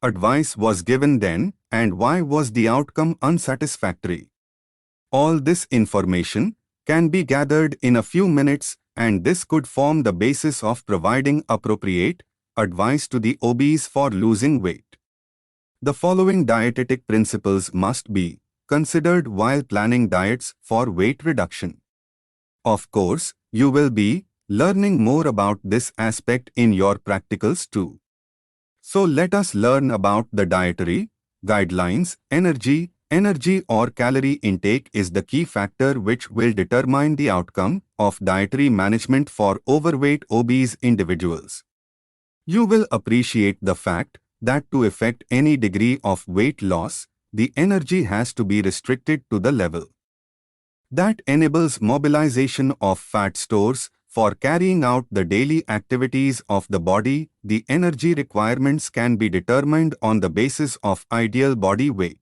advice was given then and why was the outcome unsatisfactory. All this information can be gathered in a few minutes, and this could form the basis of providing appropriate advice to the obese for losing weight. The following dietetic principles must be considered while planning diets for weight reduction. Of course, you will be learning more about this aspect in your practicals too. So let us learn about the dietary guidelines. Energy or calorie intake is the key factor which will determine the outcome of dietary management for overweight obese individuals. You will appreciate the fact that to effect any degree of weight loss, the energy has to be restricted to the level that enables mobilization of fat stores for carrying out the daily activities of the body. The energy requirements can be determined on the basis of ideal body weight.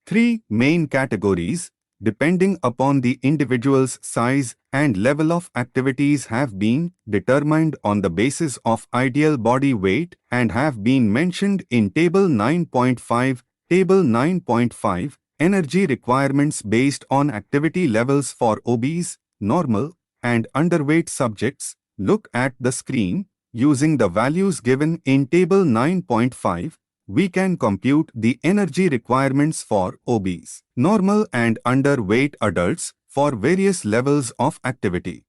Three main categories, depending upon the individual's size and level of activities, have been determined on the basis of ideal body weight and have been mentioned in Table 9.5. Table 9.5, Energy requirements based on activity levels for obese, normal, and underweight subjects. Look at the screen. Using the values given in Table 9.5, we can compute the energy requirements for obese, normal and underweight adults for various levels of activity.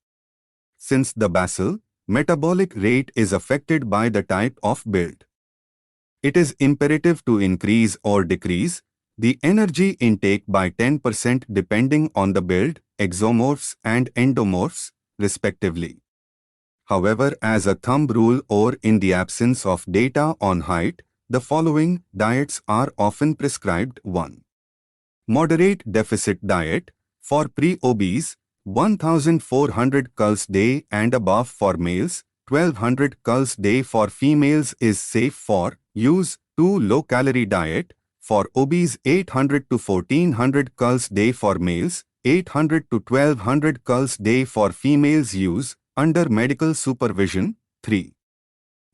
Since the basal metabolic rate is affected by the type of build, it is imperative to increase or decrease the energy intake by 10% depending on the build, exomorphs and endomorphs, respectively. However, as a thumb rule or in the absence of data on height, the following diets are often prescribed. 1. Moderate deficit diet for pre-obese, 1400 cals day and above for males, 1200 cals day for females is safe for use. 2. Low-calorie diet for obese, 800 to 1400 cals day for males, 800 to 1200 cals day for females use under medical supervision. 3.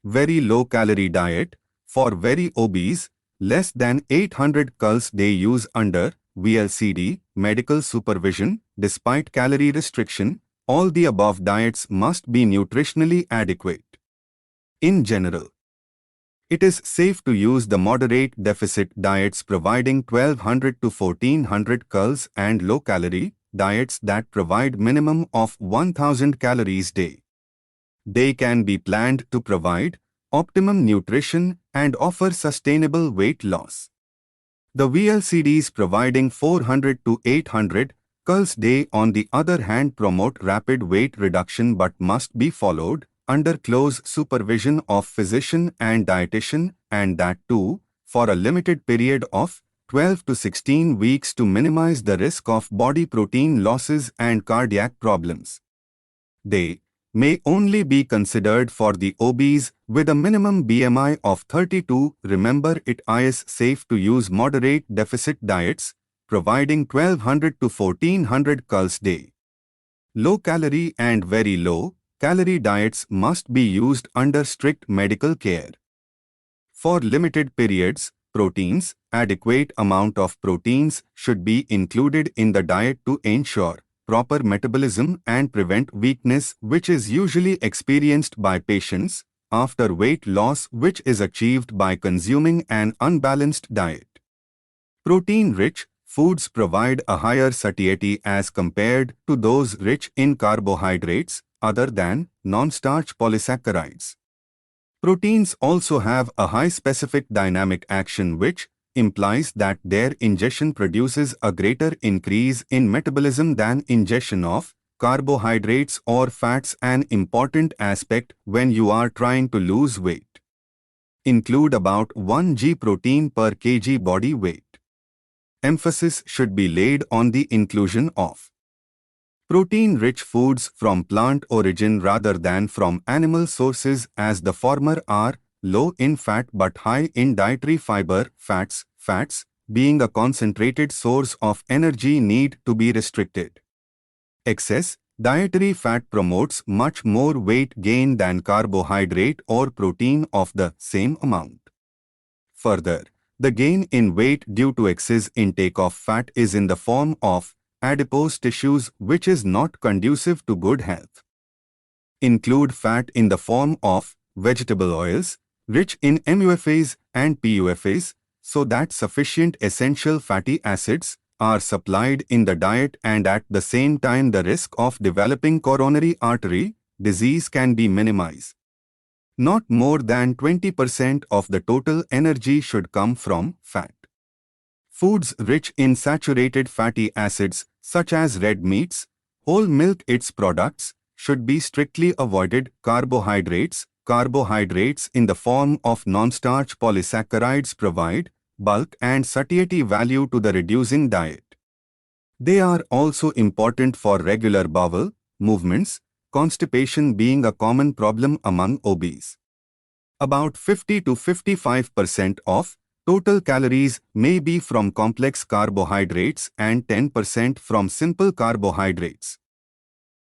Very low-calorie diet for very obese, less than 800 cals day use under VLCD, medical supervision, despite calorie restriction. All the above diets must be nutritionally adequate. In general, it is safe to use the moderate deficit diets providing 1200 to 1400 cals and low-calorie diets that provide minimum of 1000 calories day. They can be planned to provide optimum nutrition and offer sustainable weight loss. The VLCDs providing 400 to 800 Culls Day on the other hand promote rapid weight reduction but must be followed under close supervision of physician and dietitian, and that too for a limited period of 12 to 16 weeks to minimize the risk of body protein losses and cardiac problems. They may only be considered for the obese with a minimum BMI of 32. Remember, it is safe to use moderate deficit diets, providing 1200 to 1400 Culls Day. Low calorie and very low calorie diets must be used under strict medical care. For limited periods, proteins, adequate amount of proteins should be included in the diet to ensure proper metabolism and prevent weakness, which is usually experienced by patients after weight loss, which is achieved by consuming an unbalanced diet. Protein-rich foods provide a higher satiety as compared to those rich in carbohydrates other than non-starch polysaccharides. Proteins also have a high specific dynamic action, which implies that their ingestion produces a greater increase in metabolism than ingestion of carbohydrates or fats, an important aspect when you are trying to lose weight. Include about 1 g protein per kg body weight. Emphasis should be laid on the inclusion of protein-rich foods from plant origin rather than from animal sources, as the former are low in fat but high in dietary fiber. Fats, being a concentrated source of energy, need to be restricted. Excess dietary fat promotes much more weight gain than carbohydrate or protein of the same amount. Further, the gain in weight due to excess intake of fat is in the form of adipose tissues, which is not conducive to good health. Include fat in the form of vegetable oils, rich in MUFAs and PUFAs, so that sufficient essential fatty acids are supplied in the diet, and at the same time the risk of developing coronary artery disease can be minimized. Not more than 20% of the total energy should come from fat. Foods rich in saturated fatty acids, such as red meats, whole milk, its products, should be strictly avoided. Carbohydrates in the form of non-starch polysaccharides provide bulk and satiety value to the reducing diet. They are also important for regular bowel movements, constipation being a common problem among obese. About 50 to 55% of total calories may be from complex carbohydrates and 10% from simple carbohydrates.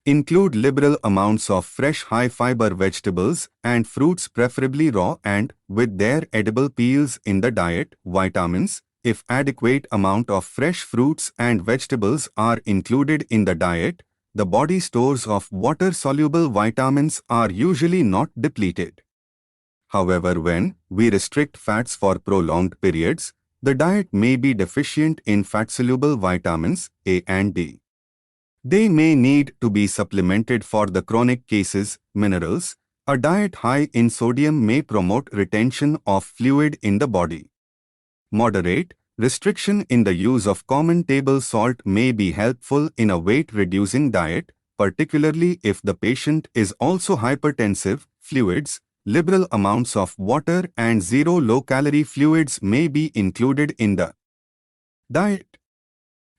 Include liberal amounts of fresh high-fiber vegetables and fruits, preferably raw and with their edible peels, in the diet. Vitamins. If adequate amount of fresh fruits and vegetables are included in the diet, the body stores of water-soluble vitamins are usually not depleted. However, when we restrict fats for prolonged periods, the diet may be deficient in fat-soluble vitamins A and D. They may need to be supplemented for the chronic cases. Minerals. A diet high in sodium may promote retention of fluid in the body. Moderate restriction in the use of common table salt may be helpful in a weight-reducing diet, particularly if the patient is also hypertensive. Fluids. Liberal amounts of water and zero low-calorie fluids may be included in the diet.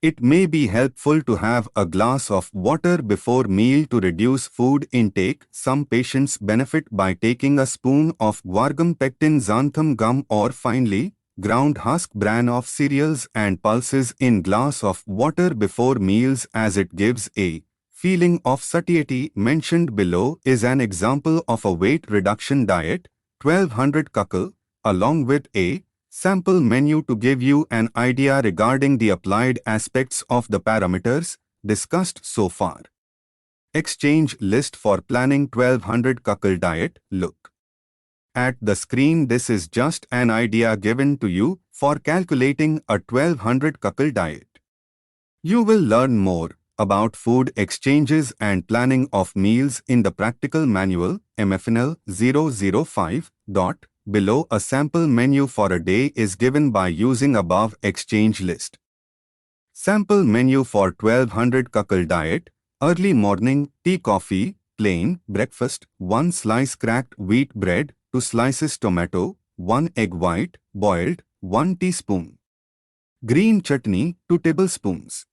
It may be helpful to have a glass of water before meal to reduce food intake. Some patients benefit by taking a spoon of guargum pectin xanthan gum or finely ground husk bran of cereals and pulses in glass of water before meals, as it gives a feeling of satiety. Mentioned below is an example of a weight reduction diet, 1200 kcal, along with a sample menu to give you an idea regarding the applied aspects of the parameters discussed so far. Exchange list for planning 1200 kcal diet. Look at the screen. This is just an idea given to you for calculating a 1200 kcal diet. You will learn more about food exchanges and planning of meals in the practical manual MFN 005. Below, a sample menu for a day is given by using above exchange list. Sample menu for 1200 Cuckle diet. Early morning, tea coffee, plain, breakfast, 1 slice cracked wheat bread, 2 slices tomato, 1 egg white, boiled, 1 teaspoon. Green chutney, 2 tablespoons.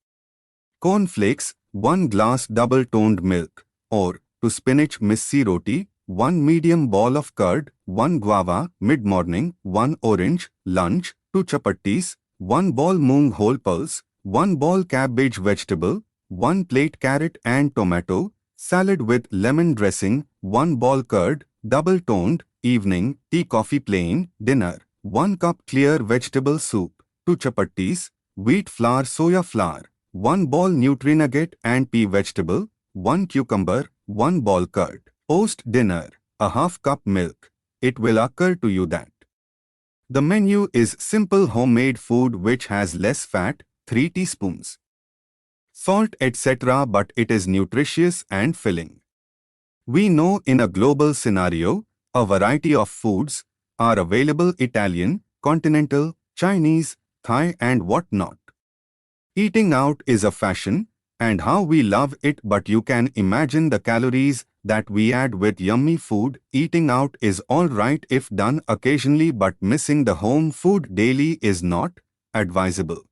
Cornflakes, 1 glass double-toned milk, or, to spinach missi roti, 1 medium ball of curd, 1 guava, mid-morning, 1 orange, lunch, 2 chapatis, 1 ball moong whole pulse, 1 ball cabbage vegetable, 1 plate carrot and tomato, salad with lemon dressing, 1 ball curd, double-toned, evening, tea coffee plain, dinner, 1 cup clear vegetable soup, 2 chapatis, wheat flour soya flour, 1 ball Nutrinugget and pea vegetable, 1 cucumber, 1 ball curd. Post-dinner, a half cup milk. It will occur to you that the menu is simple homemade food which has less fat, 3 teaspoons, salt etc. but it is nutritious and filling. We know in a global scenario, a variety of foods are available: Italian, continental, Chinese, Thai and whatnot. Eating out is a fashion, and how we love it, but you can imagine the calories that we add with yummy food. Eating out is alright if done occasionally, but missing the home food daily is not advisable.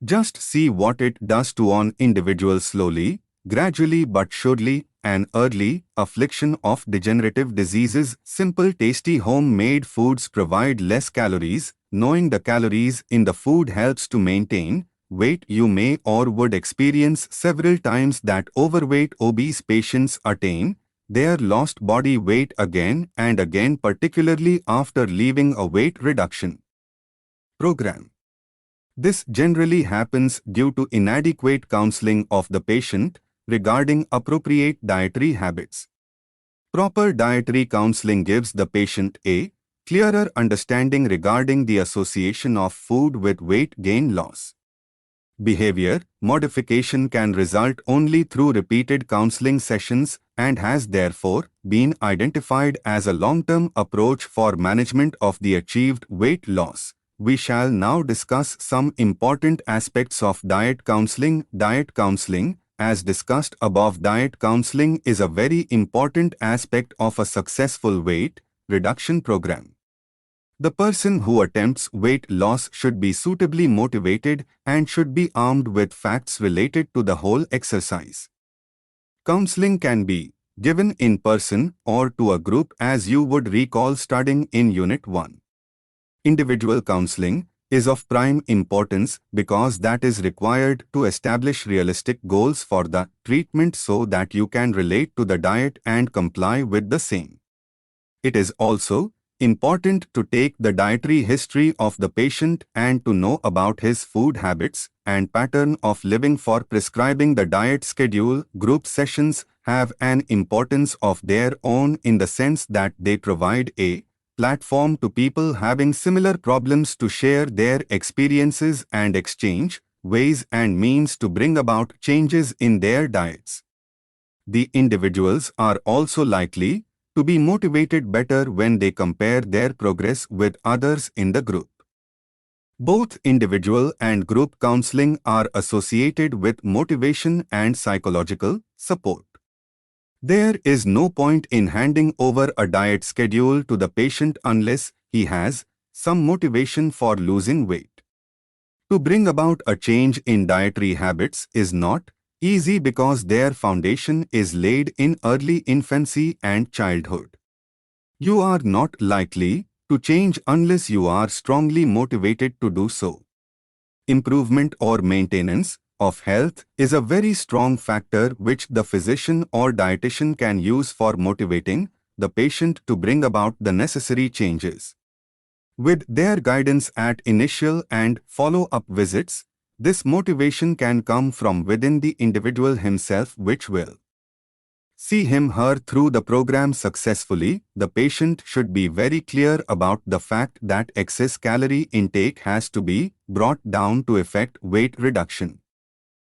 Just see what it does to an individual slowly, gradually but surely. An early affliction of degenerative diseases. Simple tasty homemade foods provide less calories. Knowing the calories in the food helps to maintain weight. You may or would experience several times that overweight obese patients attain their lost body weight again and again, particularly after leaving a weight reduction program. This generally happens due to inadequate counseling of the patient regarding appropriate dietary habits. Proper dietary counseling gives the patient a clearer understanding regarding the association of food with weight gain loss. Behavior modification can result only through repeated counseling sessions and has therefore been identified as a long-term approach for management of the achieved weight loss. We shall now discuss some important aspects of diet counseling. Diet counseling, as discussed above, diet counseling is a very important aspect of a successful weight reduction program. The person who attempts weight loss should be suitably motivated and should be armed with facts related to the whole exercise. Counseling can be given in person or to a group, as you would recall studying in Unit 1. Individual counseling is of prime importance because that is required to establish realistic goals for the treatment so that you can relate to the diet and comply with the same. It is also important to take the dietary history of the patient and to know about his food habits and pattern of living for prescribing the diet schedule. Group sessions have an importance of their own in the sense that they provide a platform to people having similar problems to share their experiences and exchange ways and means to bring about changes in their diets. The individuals are also likely to be motivated better when they compare their progress with others in the group. Both individual and group counseling are associated with motivation and psychological support. There is no point in handing over a diet schedule to the patient unless he has some motivation for losing weight. To bring about a change in dietary habits is not easy because their foundation is laid in early infancy and childhood. You are not likely to change unless you are strongly motivated to do so. Improvement or maintenance of health is a very strong factor which the physician or dietitian can use for motivating the patient to bring about the necessary changes. With their guidance at initial and follow-up visits, this motivation can come from within the individual himself, which will see him/her through the program successfully. The patient should be very clear about the fact that excess calorie intake has to be brought down to effect weight reduction.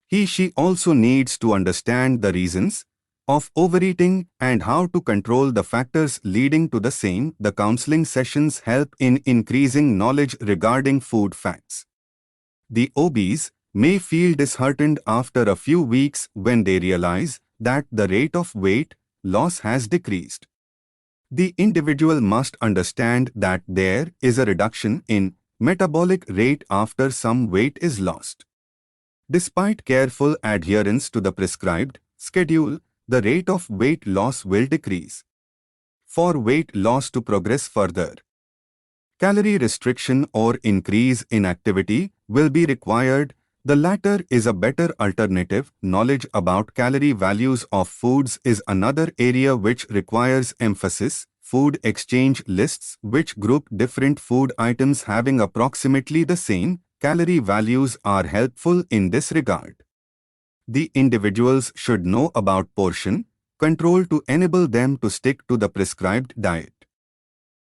He/she also needs to understand the reasons of overeating and how to control the factors leading to the same. The counseling sessions help in increasing knowledge regarding food facts. The obese may feel disheartened after a few weeks when they realize that the rate of weight loss has decreased. The individual must understand that there is a reduction in metabolic rate after some weight is lost. Despite careful adherence to the prescribed schedule, the rate of weight loss will decrease. For weight loss to progress further, calorie restriction or increase in activity will be required. The latter is a better alternative. Knowledge about calorie values of foods is another area which requires emphasis. Food exchange lists, which group different food items having approximately the same calorie values, are helpful in this regard. The individuals should know about portion control to enable them to stick to the prescribed diet.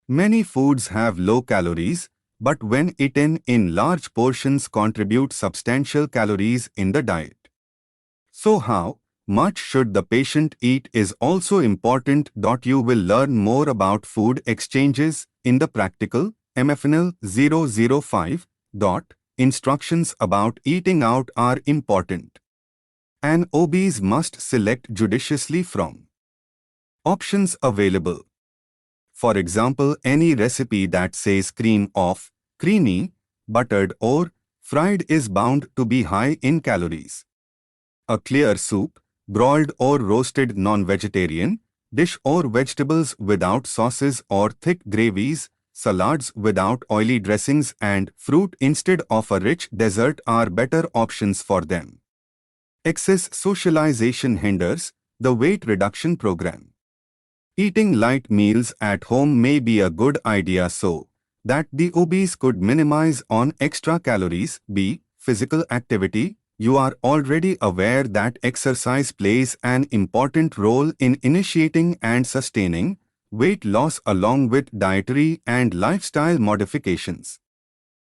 Many foods have low calories, but when eaten in large portions contribute substantial calories in the diet. So how much should the patient eat is also important. You will learn more about food exchanges in the practical MFN 005. Instructions about eating out are important. An obese must select judiciously from options available. For example, any recipe that says cream of, creamy, buttered or fried is bound to be high in calories. A clear soup, broiled or roasted non-vegetarian dish, or vegetables without sauces or thick gravies, salads without oily dressings and fruit instead of a rich dessert are better options for them. Excess socialization hinders the weight reduction program. Eating light meals at home may be a good idea so that the obese could minimize on extra calories. B. Physical activity. You are already aware that exercise plays an important role in initiating and sustaining weight loss along with dietary and lifestyle modifications.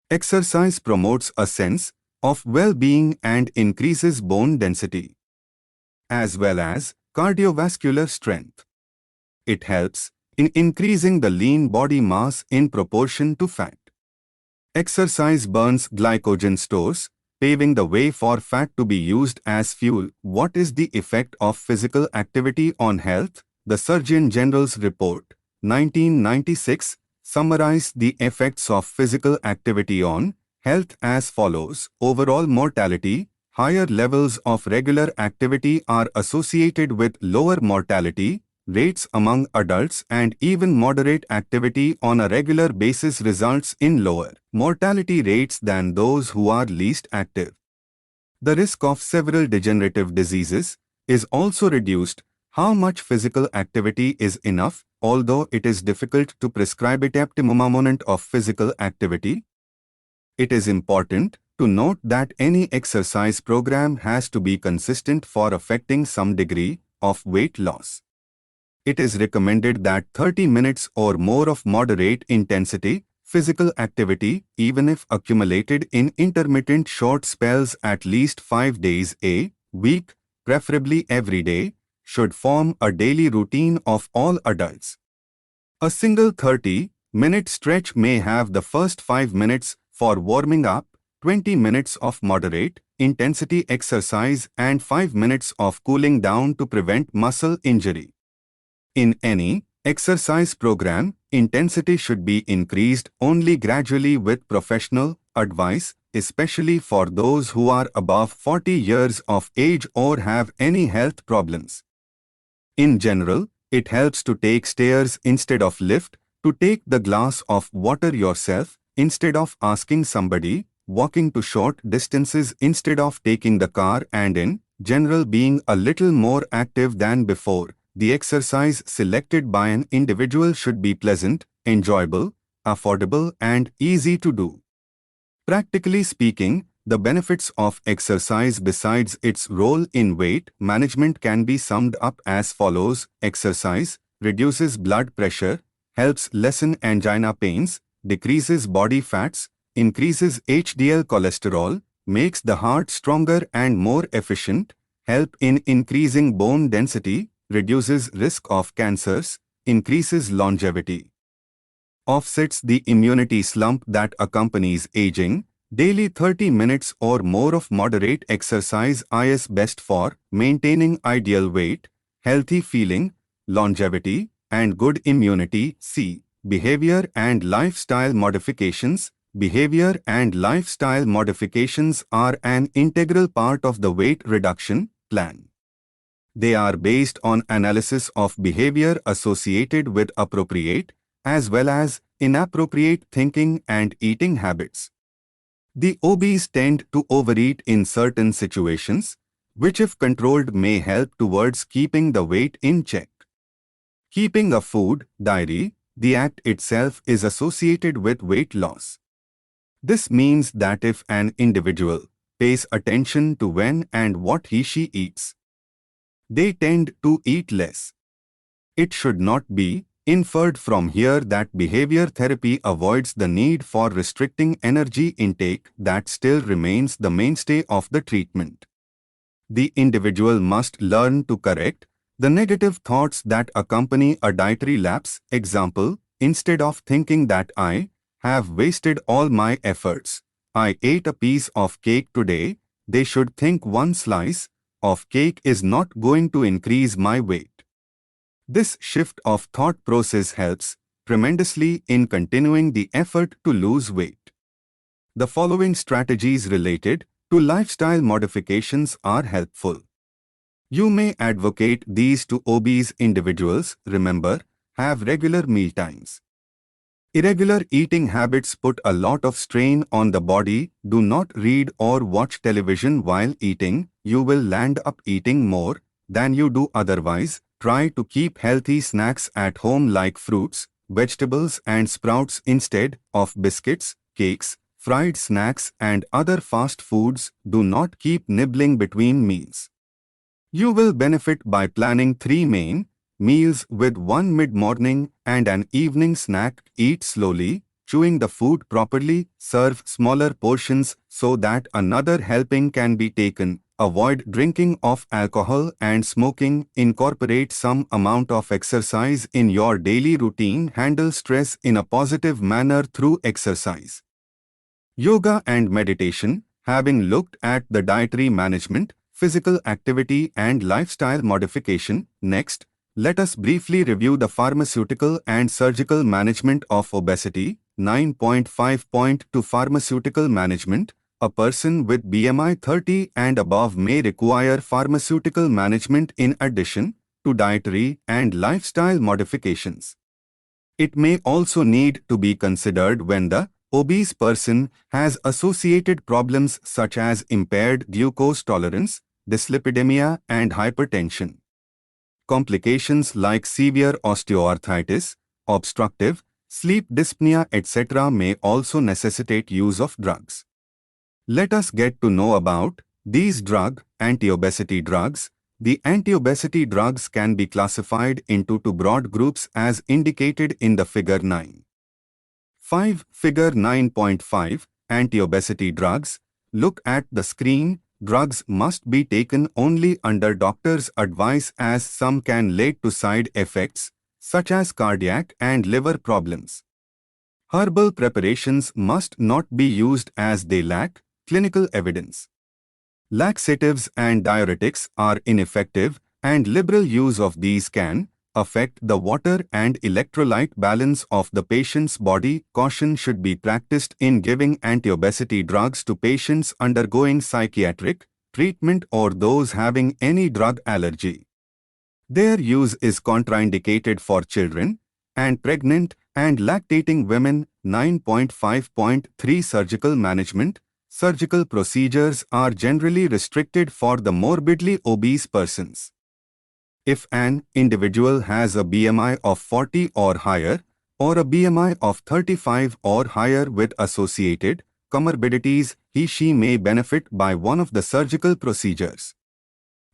Exercise promotes a sense of well-being and increases bone density, as well as cardiovascular strength. It helps in increasing the lean body mass in proportion to fat. Exercise burns glycogen stores, paving the way for fat to be used as fuel. What is the effect of physical activity on health? The Surgeon General's report, 1996, summarized the effects of physical activity on health as follows. Overall mortality. Higher levels of regular activity are associated with lower mortality rates among adults, and even moderate activity on a regular basis results in lower mortality rates than those who are least active. The risk of several degenerative diseases is also reduced. How much physical activity is enough? Although it is difficult to prescribe an optimum amount of physical activity, it is important to note that any exercise program has to be consistent for affecting some degree of weight loss. It is recommended that 30 minutes or more of moderate intensity physical activity, even if accumulated in intermittent short spells at least 5 days a week, preferably every day, should form a daily routine of all adults. A single 30-minute stretch may have the first 5 minutes for warming up, 20 minutes of moderate intensity exercise and 5 minutes of cooling down to prevent muscle injury. In any exercise program, intensity should be increased only gradually with professional advice, especially for those who are above 40 years of age or have any health problems. In general, it helps to take stairs instead of lift, to take the glass of water yourself instead of asking somebody, walking to short distances instead of taking the car, and in general being a little more active than before. The exercise selected by an individual should be pleasant, enjoyable, affordable, and easy to do. Practically speaking, the benefits of exercise besides its role in weight management can be summed up as follows. Exercise reduces blood pressure, helps lessen angina pains, decreases body fats, increases HDL cholesterol, makes the heart stronger and more efficient, help in increasing bone density, reduces risk of cancers, increases longevity, offsets the immunity slump that accompanies aging, Daily 30 minutes or more of moderate exercise is best for maintaining ideal weight, healthy feeling, longevity, and good immunity. C. Behavior and lifestyle modifications. Behavior and lifestyle modifications are an integral part of the weight reduction plan. They are based on analysis of behavior associated with appropriate as well as inappropriate thinking and eating habits. The obese tend to overeat in certain situations, which if controlled may help towards keeping the weight in check. Keeping a food diary, the act itself is associated with weight loss. This means that if an individual pays attention to when and what he/she eats, they tend to eat less. It should not be inferred from here that behavior therapy avoids the need for restricting energy intake that still remains the mainstay of the treatment. The individual must learn to correct the negative thoughts that accompany a dietary lapse. Example, instead of thinking that I have wasted all my efforts, I ate a piece of cake today, they should think one slice of cake is not going to increase my weight. This shift of thought process helps tremendously in continuing the effort to lose weight. The following strategies related to lifestyle modifications are helpful. You may advocate these to obese individuals. Remember, have regular meal times. Irregular eating habits put a lot of strain on the body. Do not read or watch television while eating. You will land up eating more than you do otherwise. Try to keep healthy snacks at home like fruits, vegetables and sprouts instead of biscuits, cakes, fried snacks and other fast foods. Do not keep nibbling between meals. You will benefit by planning 3 main meals with 1 mid-morning and an evening snack. Eat slowly, chewing the food properly. Serve smaller portions so that another helping can be taken. Avoid drinking of alcohol and smoking. Incorporate some amount of exercise in your daily routine. Handle stress in a positive manner through exercise. Yoga and meditation. Having looked at the dietary management, physical activity and lifestyle modification, next, let us briefly review the pharmaceutical and surgical management of obesity. 9.5.2 Pharmaceutical management. A person with BMI 30 and above may require pharmaceutical management in addition to dietary and lifestyle modifications. It may also need to be considered when the obese person has associated problems such as impaired glucose tolerance, dyslipidemia, and hypertension. Complications like severe osteoarthritis, obstructive sleep dyspnea, etc. may also necessitate use of drugs. Let us get to know about these anti-obesity drugs. The anti-obesity drugs can be classified into 2 broad groups as indicated in the Figure 9. 5. Figure 9.5 Anti-obesity drugs. Look at the screen. Drugs must be taken only under doctor's advice as some can lead to side effects such as cardiac and liver problems. Herbal preparations must not be used as they lack clinical evidence. Laxatives and diuretics are ineffective, and liberal use of these can affect the water and electrolyte balance of the patient's body. Caution should be practiced in giving anti-obesity drugs to patients undergoing psychiatric treatment or those having any drug allergy. Their use is contraindicated for children and pregnant and lactating women. 9.5.3 Surgical management. Surgical procedures are generally restricted for the morbidly obese persons. If an individual has a BMI of 40 or higher, or a BMI of 35 or higher with associated comorbidities, he/she may benefit by one of the surgical procedures.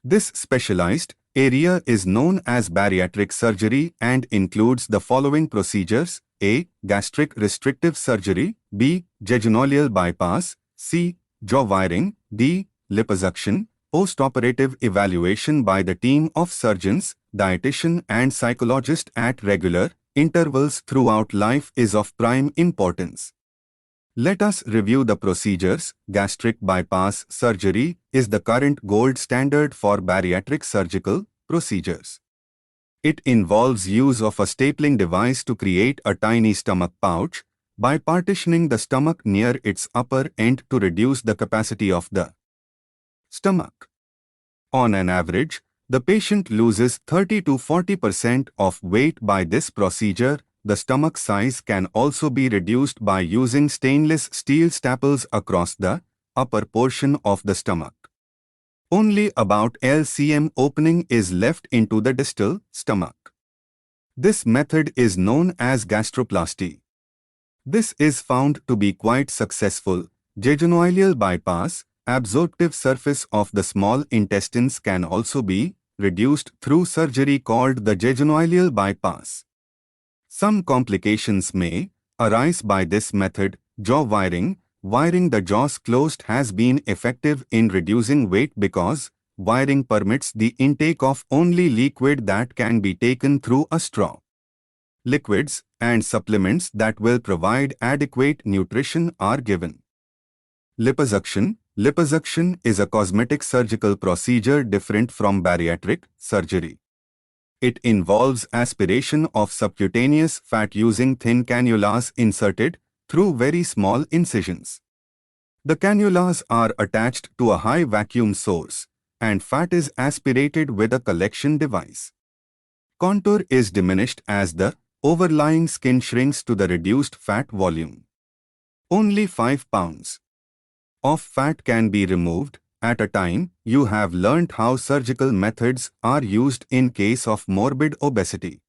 This specialized area is known as bariatric surgery and includes the following procedures: A. Gastric restrictive surgery. B. Jejunal bypass. C. Jaw wiring. D. Liposuction. Post-operative evaluation by the team of surgeons, dietitian and psychologist at regular intervals throughout life is of prime importance. Let us review the procedures. Gastric bypass surgery is the current gold standard for bariatric surgical procedures. It involves use of a stapling device to create a tiny stomach pouch by partitioning the stomach near its upper end to reduce the capacity of the stomach. On an average, the patient loses 30 to 40% of weight by this procedure. The stomach size can also be reduced by using stainless steel staples across the upper portion of the stomach. Only about LCM opening is left into the distal stomach. This method is known as gastroplasty. This is found to be quite successful. Jejunoileal bypass, absorptive surface of the small intestines can also be reduced through surgery called the jejunoileal bypass. Some complications may arise by this method. Jaw wiring. Wiring the jaws closed has been effective in reducing weight because wiring permits the intake of only liquid that can be taken through a straw. Liquids and supplements that will provide adequate nutrition are given. Liposuction. Liposuction is a cosmetic surgical procedure different from bariatric surgery. It involves aspiration of subcutaneous fat using thin cannulas inserted through very small incisions. The cannulas are attached to a high vacuum source, and fat is aspirated with a collection device. Contour is diminished as the overlying skin shrinks to the reduced fat volume. Only 5 pounds of fat can be removed at a time. You have learnt how surgical methods are used in case of morbid obesity.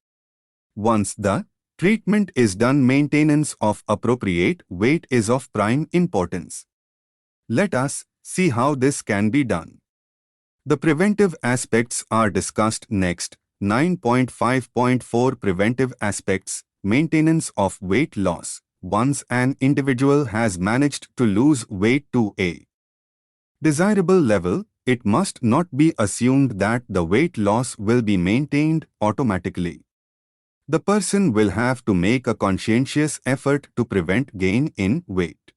Once the treatment is done, maintenance of appropriate weight is of prime importance. Let us see how this can be done. The preventive aspects are discussed next. 9.5.4 Preventive aspects. Maintenance of weight loss. Once an individual has managed to lose weight to a desirable level, it must not be assumed that the weight loss will be maintained automatically. The person will have to make a conscientious effort to prevent gain in weight.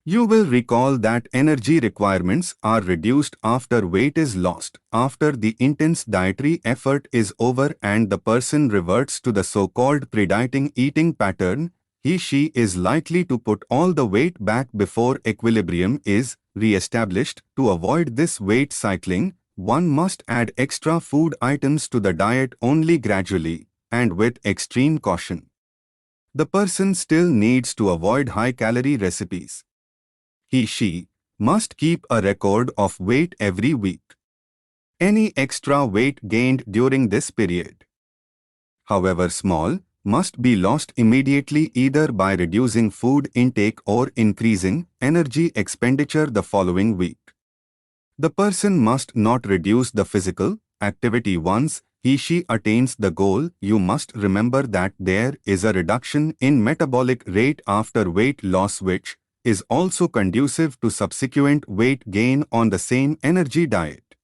You will recall that energy requirements are reduced after weight is lost, after the intense dietary effort is over and the person reverts to the so-called pre-dieting eating pattern. He/she is likely to put all the weight back before equilibrium is re-established. To avoid this weight cycling, one must add extra food items to the diet only gradually and with extreme caution. The person still needs to avoid high-calorie recipes. He/she must keep a record of weight every week. Any extra weight gained during this period, however small, must be lost immediately either by reducing food intake or increasing energy expenditure the following week. The person must not reduce the physical activity once he/she attains the goal. You must remember that there is a reduction in metabolic rate after weight loss which is also conducive to subsequent weight gain on the same energy diet.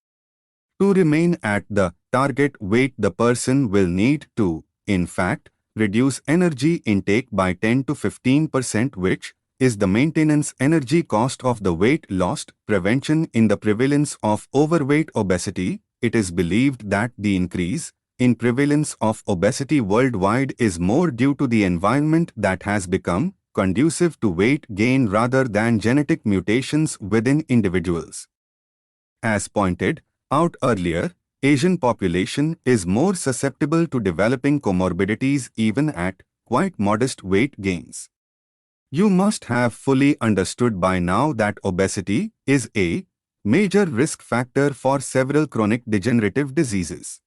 To remain at the target weight, the person will need to, in fact, reduce energy intake by 10 to 15%, which is the maintenance energy cost of the weight lost. Prevention. In the prevalence of overweight obesity, it is believed that the increase in prevalence of obesity worldwide is more due to the environment that has become conducive to weight gain rather than genetic mutations within individuals. As pointed out earlier, Asian population is more susceptible to developing comorbidities even at quite modest weight gains. You must have fully understood by now that obesity is a major risk factor for several chronic degenerative diseases.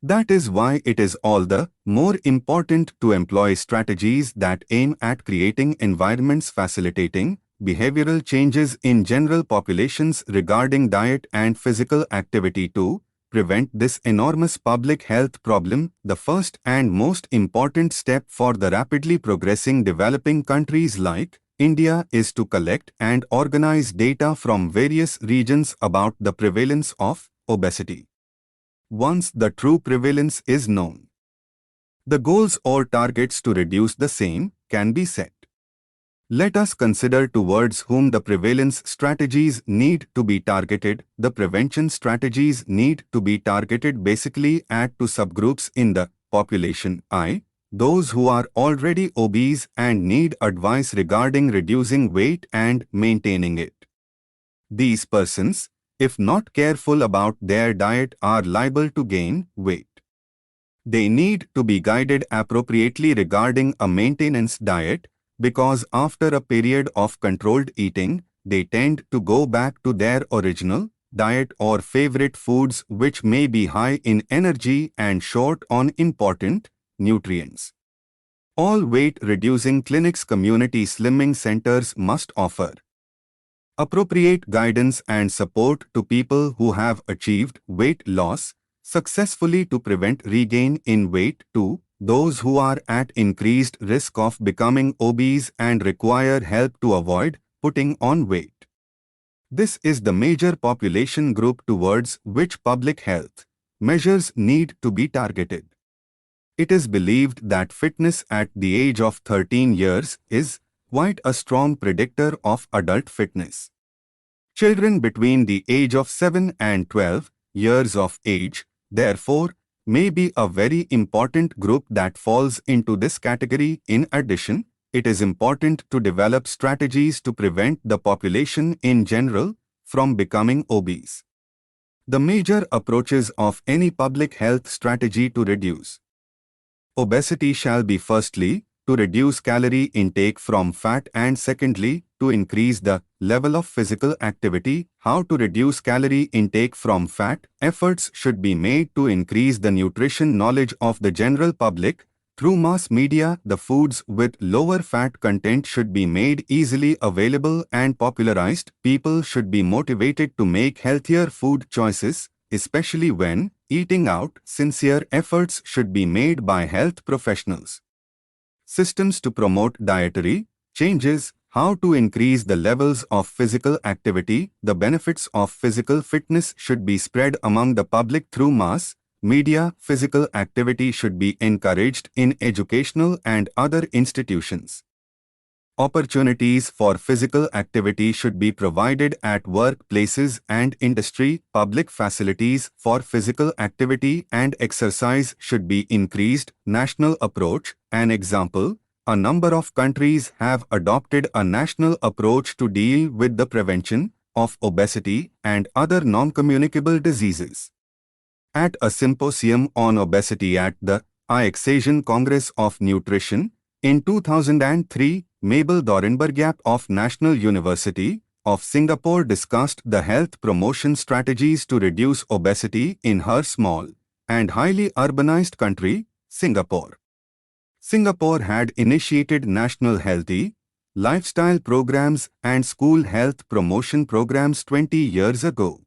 That is why it is all the more important to employ strategies that aim at creating environments facilitating behavioral changes in general populations regarding diet and physical activity to prevent this enormous public health problem. The first and most important step for the rapidly progressing developing countries like India is to collect and organize data from various regions about the prevalence of obesity. Once the true prevalence is known, the goals or targets to reduce the same can be set. Let us consider towards whom the prevalence strategies need to be targeted. The prevention strategies need to be targeted basically at two subgroups in the population: I, those who are already obese and need advice regarding reducing weight and maintaining it. These persons, if not careful about their diet, are liable to gain weight. They need to be guided appropriately regarding a maintenance diet, because after a period of controlled eating, they tend to go back to their original diet or favorite foods, which may be high in energy and short on important nutrients. All weight-reducing clinics, community slimming centers must offer appropriate guidance and support to people who have achieved weight loss successfully to prevent regain in weight. 2. Those who are at increased risk of becoming obese and require help to avoid putting on weight. This is the major population group towards which public health measures need to be targeted. It is believed that fitness at the age of 13 years is quite a strong predictor of adult fitness. Children between the age of 7 and 12 years of age, therefore, may be a very important group that falls into this category. In addition, it is important to develop strategies to prevent the population in general from becoming obese. The major approaches of any public health strategy to reduce obesity shall be: firstly, to reduce calorie intake from fat, and secondly, to increase the level of physical activity. How to reduce calorie intake from fat? Efforts should be made to increase the nutrition knowledge of the general public. Through mass media, the foods with lower fat content should be made easily available and popularized. People should be motivated to make healthier food choices, especially when eating out. Sincere efforts should be made by health professionals. Systems to promote dietary changes. How to increase the levels of physical activity? The benefits of physical fitness should be spread among the public through mass media. Physical activity should be encouraged in educational and other institutions. Opportunities for physical activity should be provided at workplaces and industry. Public facilities for physical activity and exercise should be increased. National approach. An example: a number of countries have adopted a national approach to deal with the prevention of obesity and other non-communicable diseases. At a symposium on obesity at the IGNOU Congress of Nutrition in 2003, Mabel Dorenberg of National University of Singapore discussed the health promotion strategies to reduce obesity in her small and highly urbanized country, Singapore. Singapore had initiated national healthy lifestyle programs and school health promotion programs 20 years ago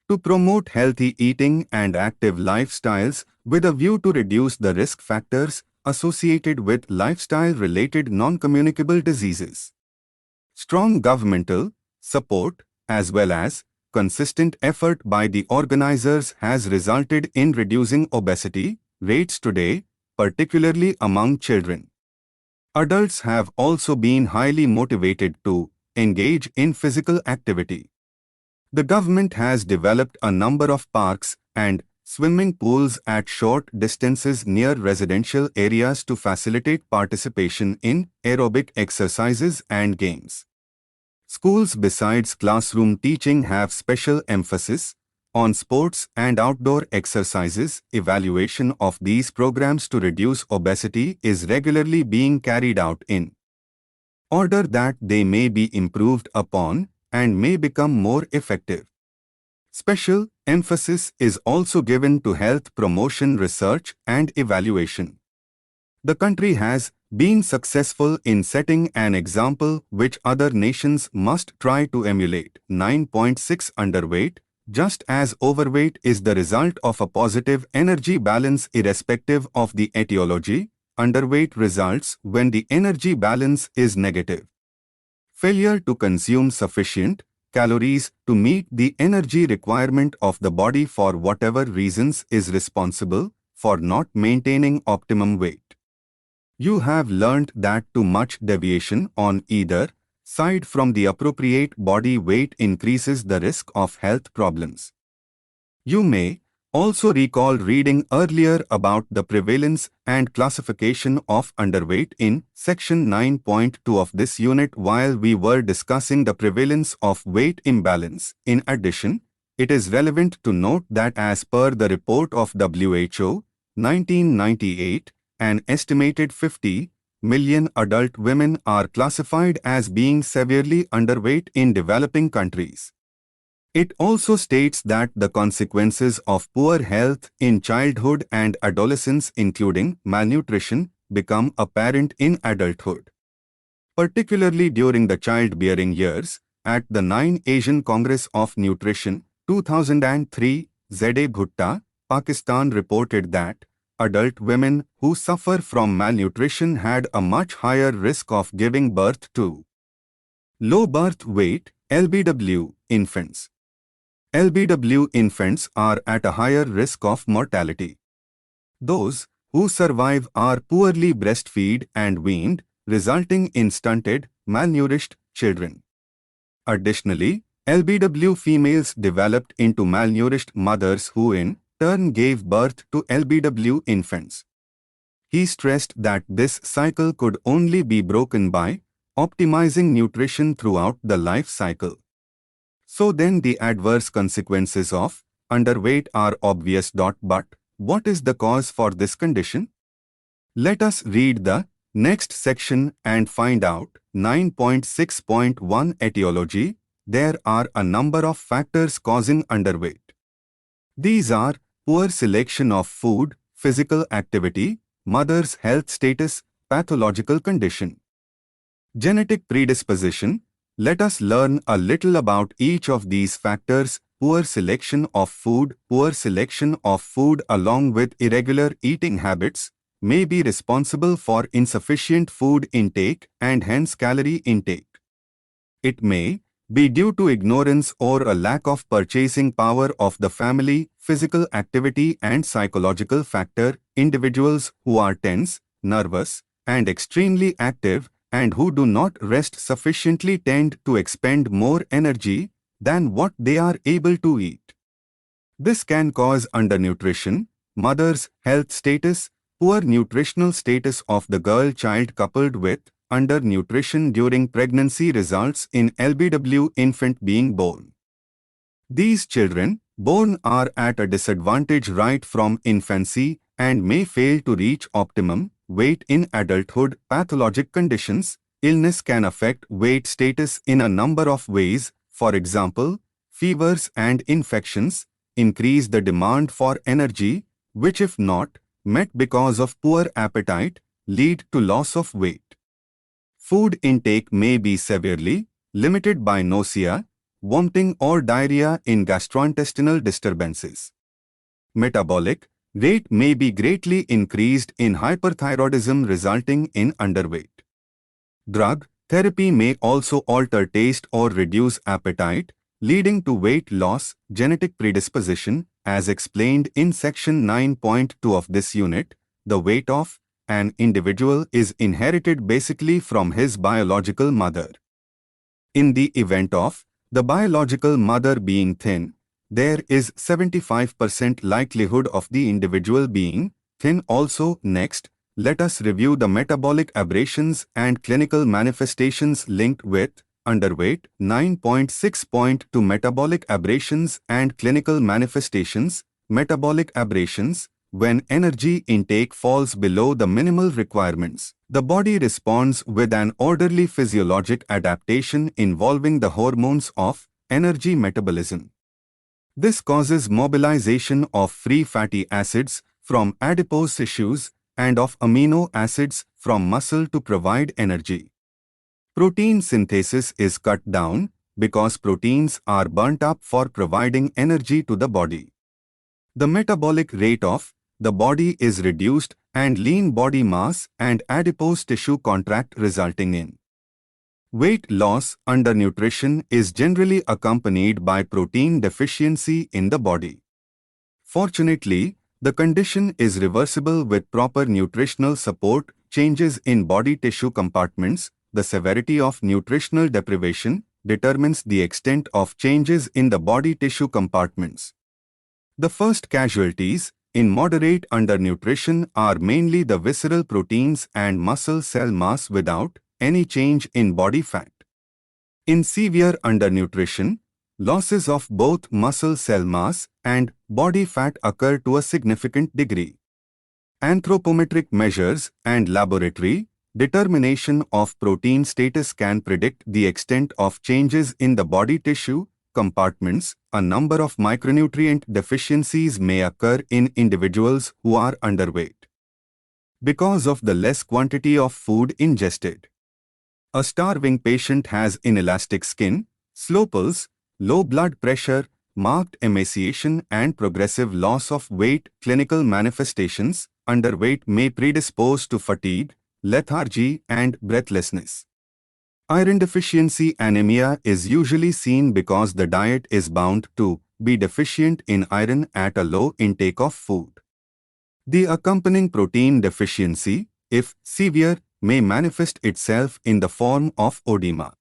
to promote healthy eating and active lifestyles with a view to reduce the risk factors associated with lifestyle-related non-communicable diseases. Strong governmental support as well as consistent effort by the organizers has resulted in reducing obesity rates today, particularly among children. Adults have also been highly motivated to engage in physical activity. The government has developed a number of parks and swimming pools at short distances near residential areas to facilitate participation in aerobic exercises and games. Schools, besides classroom teaching, have special emphasis on sports and outdoor exercises. Evaluation of these programs to reduce obesity is regularly being carried out in order that they may be improved upon and may become more effective. Special emphasis is also given to health promotion research and evaluation. The country has been successful in setting an example which other nations must try to emulate. 9.6 Underweight. Just as overweight is the result of a positive energy balance irrespective of the etiology, underweight results when the energy balance is negative. Failure to consume sufficient calories to meet the energy requirement of the body for whatever reasons is responsible for not maintaining optimum weight. You have learned that too much deviation on either side from the appropriate body weight increases the risk of health problems. You may also recall reading earlier about the prevalence and classification of underweight in Section 9.2 of this unit while we were discussing the prevalence of weight imbalance. In addition, it is relevant to note that as per the report of WHO, 1998, an estimated 50 million adult women are classified as being severely underweight in developing countries. It also states that the consequences of poor health in childhood and adolescence, including malnutrition, become apparent in adulthood. Particularly during the childbearing years, at the 9 Asian Congress of Nutrition, 2003, Z.A. Bhutta, Pakistan reported that adult women who suffer from malnutrition had a much higher risk of giving birth to low birth weight (LBW) infants. LBW infants are at a higher risk of mortality. Those who survive are poorly breastfed and weaned, resulting in stunted, malnourished children. Additionally, LBW females developed into malnourished mothers who in turn gave birth to LBW infants. He stressed that this cycle could only be broken by optimizing nutrition throughout the life cycle. So then the adverse consequences of underweight are obvious. But what is the cause for this condition? Let us read the next section and find out. 9.6.1 Etiology. There are a number of factors causing underweight. These are poor selection of food, physical activity, mother's health status, pathological condition, genetic predisposition. Let us learn a little about each of these factors. Poor selection of food. Poor selection of food along with irregular eating habits may be responsible for insufficient food intake and hence calorie intake. It may be due to ignorance or a lack of purchasing power of the family. Physical activity and psychological factor. Individuals who are tense, nervous, and extremely active and who do not rest sufficiently tend to expend more energy than what they are able to eat. This can cause undernutrition. Mother's health status. Poor nutritional status of the girl child coupled with undernutrition during pregnancy results in LBW infant being born. These children born are at a disadvantage right from infancy and may fail to reach optimum weight in adulthood. Pathologic conditions. Illness can affect weight status in a number of ways. For example, fevers and infections increase the demand for energy, which if not met because of poor appetite, lead to loss of weight. Food intake may be severely limited by nausea, vomiting or diarrhea in gastrointestinal disturbances. Metabolic rate may be greatly increased in hyperthyroidism resulting in underweight. Drug therapy may also alter taste or reduce appetite, leading to weight loss. Genetic predisposition. As explained in Section 9.2 of this unit, the weight of an individual is inherited basically from his biological mother. In the event of the biological mother being thin, there is 75% likelihood of the individual being thin also. Next, let us review the metabolic aberrations and clinical manifestations linked with underweight. 9.6.2 Metabolic aberrations and clinical manifestations. Metabolic aberrations. When energy intake falls below the minimal requirements, the body responds with an orderly physiologic adaptation involving the hormones of energy metabolism. This causes mobilization of free fatty acids from adipose tissues and of amino acids from muscle to provide energy. Protein synthesis is cut down because proteins are burnt up for providing energy to the body. The metabolic rate of the body is reduced and lean body mass and adipose tissue contract resulting in weight loss. Undernutrition is generally accompanied by protein deficiency in the body. Fortunately, the condition is reversible with proper nutritional support. changes in body tissue compartments. The severity of nutritional deprivation determines the extent of changes in the body tissue compartments. The first casualties in moderate undernutrition are mainly the visceral proteins and muscle cell mass without any change in body fat. In severe undernutrition, losses of both muscle cell mass and body fat occur to a significant degree. Anthropometric measures and laboratory determination of protein status can predict the extent of changes in the body tissue compartments. A number of micronutrient deficiencies may occur in individuals who are underweight because of the less quantity of food ingested. A starving patient has inelastic skin, slow pulse, low blood pressure, marked emaciation and progressive loss of weight. Clinical manifestations: underweight may predispose to fatigue, lethargy and breathlessness. Iron deficiency anemia is usually seen because the diet is bound to be deficient in iron at a low intake of food. The accompanying protein deficiency, if severe, may manifest itself in the form of edema.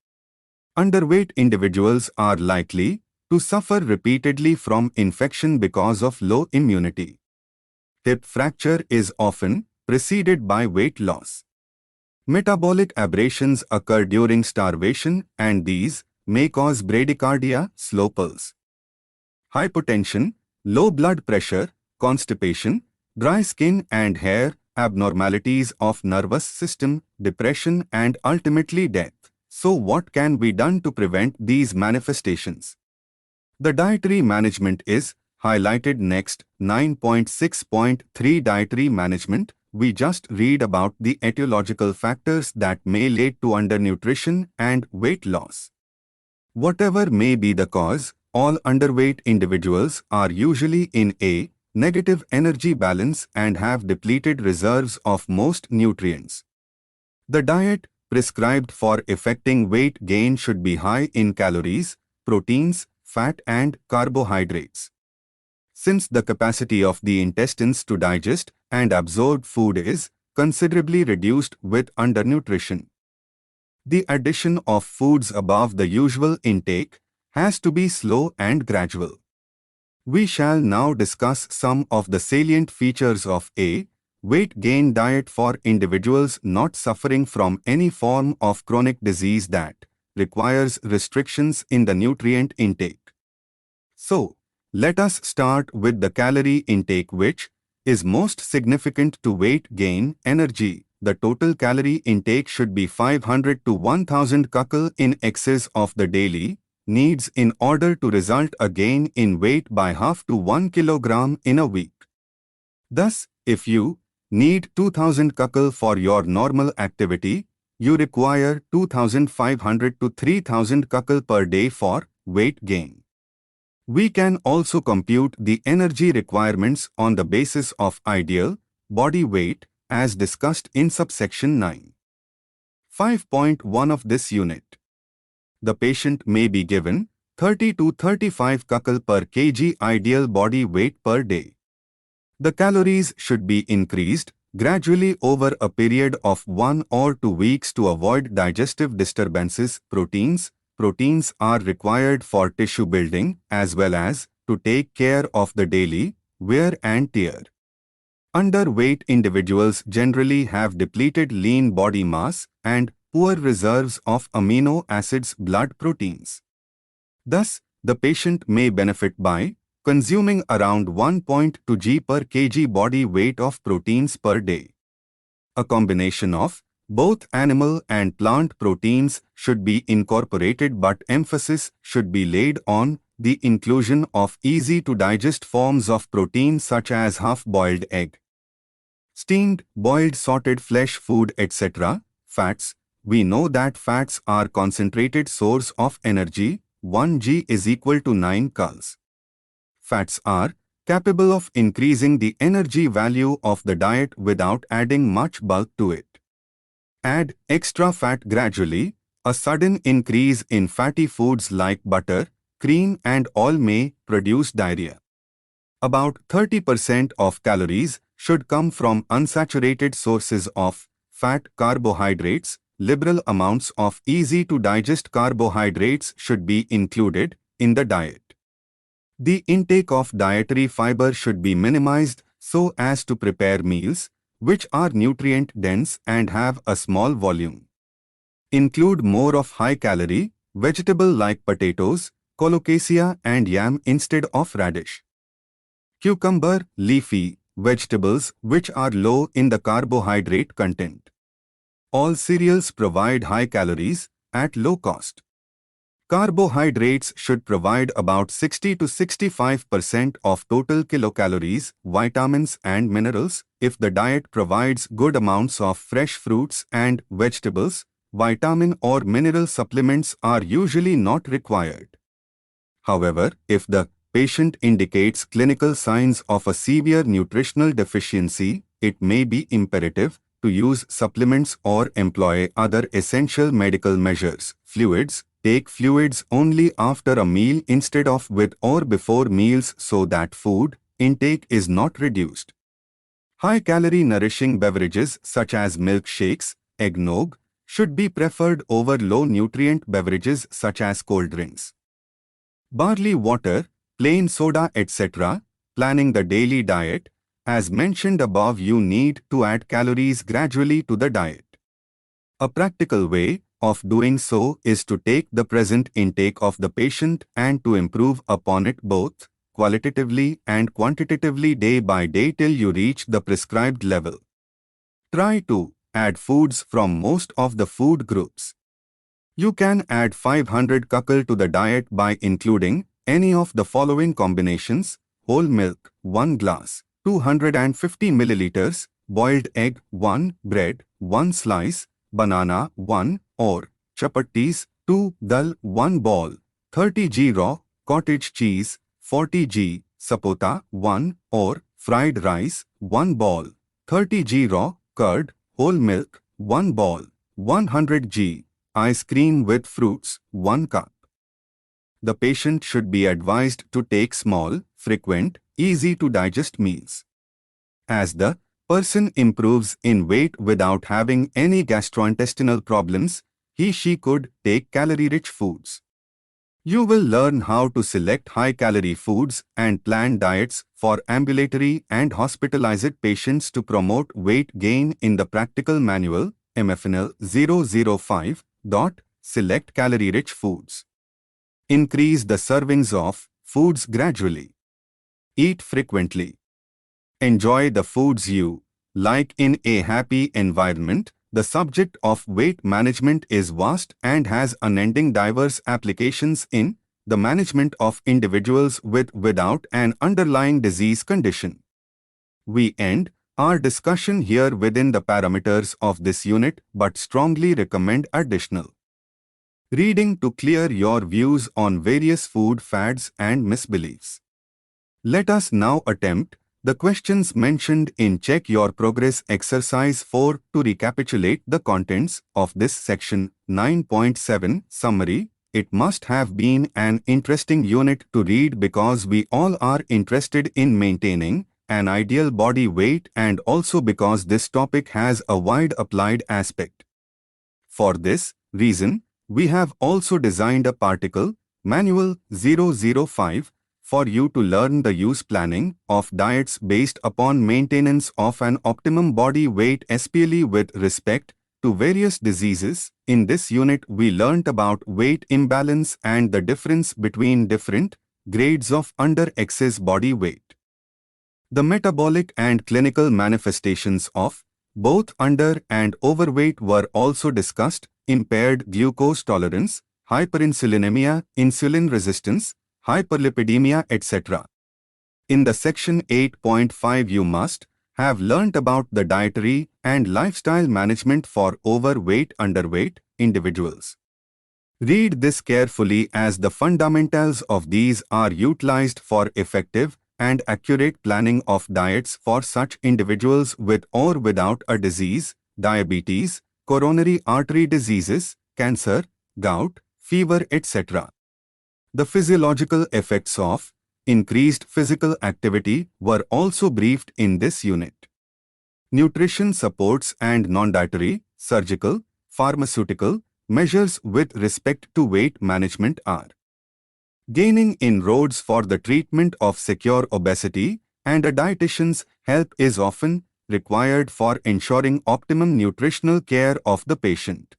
Underweight individuals are likely to suffer repeatedly from infection because of low immunity. Hip fracture is often preceded by weight loss. Metabolic aberrations occur during starvation and these may cause bradycardia, slow pulse. Hypotension, low blood pressure, constipation, dry skin and hair, abnormalities of nervous system, depression and ultimately death. So what can be done to prevent these manifestations? The dietary management is highlighted next. 9.6.3 Dietary management. We just read about the etiological factors that may lead to undernutrition and weight loss. Whatever may be the cause, all underweight individuals are usually in a negative energy balance and have depleted reserves of most nutrients. The diet prescribed for effecting weight gain should be high in calories, proteins, fat and carbohydrates. Since the capacity of the intestines to digest and absorb food is considerably reduced with undernutrition, the addition of foods above the usual intake has to be slow and gradual. We shall now discuss some of the salient features of a weight gain diet for individuals not suffering from any form of chronic disease that requires restrictions in the nutrient intake. So, let us start with the calorie intake, which is most significant to weight gain. Energy. The total calorie intake should be 500 to 1000 kcal in excess of the daily needs in order to result a gain in weight by half to 1 kilogram in a week. Thus, if you need 2000 kcal for your normal activity, you require 2500 to 3000 kcal per day for weight gain. We can also compute the energy requirements on the basis of ideal body weight as discussed in subsection 9. 5.1 of this unit. The patient may be given 30 to 35 kcal per kg ideal body weight per day. The calories should be increased gradually over a period of 1 or 2 weeks to avoid digestive disturbances. Proteins are required for tissue building as well as to take care of the daily wear and tear. Underweight individuals generally have depleted lean body mass and poor reserves of amino acids blood proteins. Thus, the patient may benefit by consuming around 1.2 g per kg body weight of proteins per day. A combination of both animal and plant proteins should be incorporated, but emphasis should be laid on the inclusion of easy-to-digest forms of protein such as half-boiled egg, steamed, boiled, sautéed flesh food, etc. Fats. We know that fats are concentrated source of energy. 1 g is equal to 9 cals. Fats are capable of increasing the energy value of the diet without adding much bulk to it. Add extra fat gradually. A sudden increase in fatty foods like butter, cream and oil may produce diarrhea. About 30% of calories should come from unsaturated sources of fat carbohydrates. Liberal amounts of easy-to-digest carbohydrates should be included in the diet. The intake of dietary fiber should be minimized so as to prepare meals which are nutrient-dense and have a small volume. Include more of high-calorie, vegetable like potatoes, colocasia and yam instead of radish. Cucumber, leafy vegetables which are low in the carbohydrate content. All cereals provide high calories at low cost. Carbohydrates should provide about 60 to 65% of total kilocalories, vitamins and minerals. If the diet provides good amounts of fresh fruits and vegetables, vitamin or mineral supplements are usually not required. However, if the patient indicates clinical signs of a severe nutritional deficiency, it may be imperative to use supplements or employ other essential medical measures. Fluids. Take fluids only after a meal instead of with or before meals so that food intake is not reduced. High-calorie nourishing beverages such as milkshakes, eggnog, should be preferred over low-nutrient beverages such as cold drinks. Barley water, plain soda, etc. Planning the daily diet. As mentioned above, you need to add calories gradually to the diet. A practical way of doing so is to take the present intake of the patient and to improve upon it both qualitatively and quantitatively day by day till you reach the prescribed level. Try to add foods from most of the food groups. You can add 500 kcal to the diet by including any of the following combinations: whole milk 1 glass, 250 milliliters, boiled egg 1, bread 1 slice, banana 1, or chapatis 2, dal 1 ball, 30 g raw cottage cheese 40 g, sapota 1, or fried rice 1 ball, 30 g raw curd, whole milk 1 ball, 100 g, ice cream with fruits 1 cup. The patient should be advised to take small, frequent, easy-to-digest meals. As the person improves in weight without having any gastrointestinal problems, he/she could take calorie-rich foods. You will learn how to select high-calorie foods and plan diets for ambulatory and hospitalized patients to promote weight gain in the practical manual, MFN 005. Select calorie-rich foods. Increase the servings of foods gradually. Eat frequently. Enjoy the foods you like in a happy environment. The subject of weight management is vast and has unending diverse applications in the management of individuals with without an underlying disease condition. We end our discussion here within the parameters of this unit but strongly recommend additional reading to clear your views on various food fads and misbeliefs. Let us now attempt the questions mentioned in Check Your Progress Exercise 4 to recapitulate the contents of this section. 9.7 Summary. It must have been an interesting unit to read because we all are interested in maintaining an ideal body weight and also because this topic has a wide applied aspect. For this reason, we have also designed a particle, Manual 005, for you to learn the use planning of diets based upon maintenance of an optimum body weight, especially with respect to various diseases. In this unit, we learnt about weight imbalance and the difference between different grades of under-excess body weight. The metabolic and clinical manifestations of both under and overweight were also discussed: impaired glucose tolerance, hyperinsulinemia, insulin resistance, hyperlipidemia, etc. In the section 8.5, you must have learnt about the dietary and lifestyle management for overweight, underweight individuals. Read this carefully as the fundamentals of these are utilized for effective and accurate planning of diets for such individuals with or without a disease, diabetes, coronary artery diseases, cancer, gout, fever, etc. The physiological effects of increased physical activity were also briefed in this unit. Nutrition supports and non-dietary, surgical, pharmaceutical measures with respect to weight management are gaining inroads for the treatment of secure obesity, and a dietitian's help is often required for ensuring optimum nutritional care of the patient.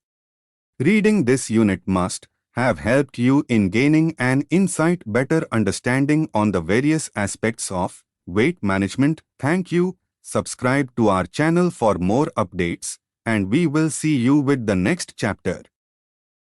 Reading this unit must have helped you in gaining an insight, better understanding on the various aspects of weight management. Thank you. Subscribe to our channel for more updates, and we will see you with the next chapter.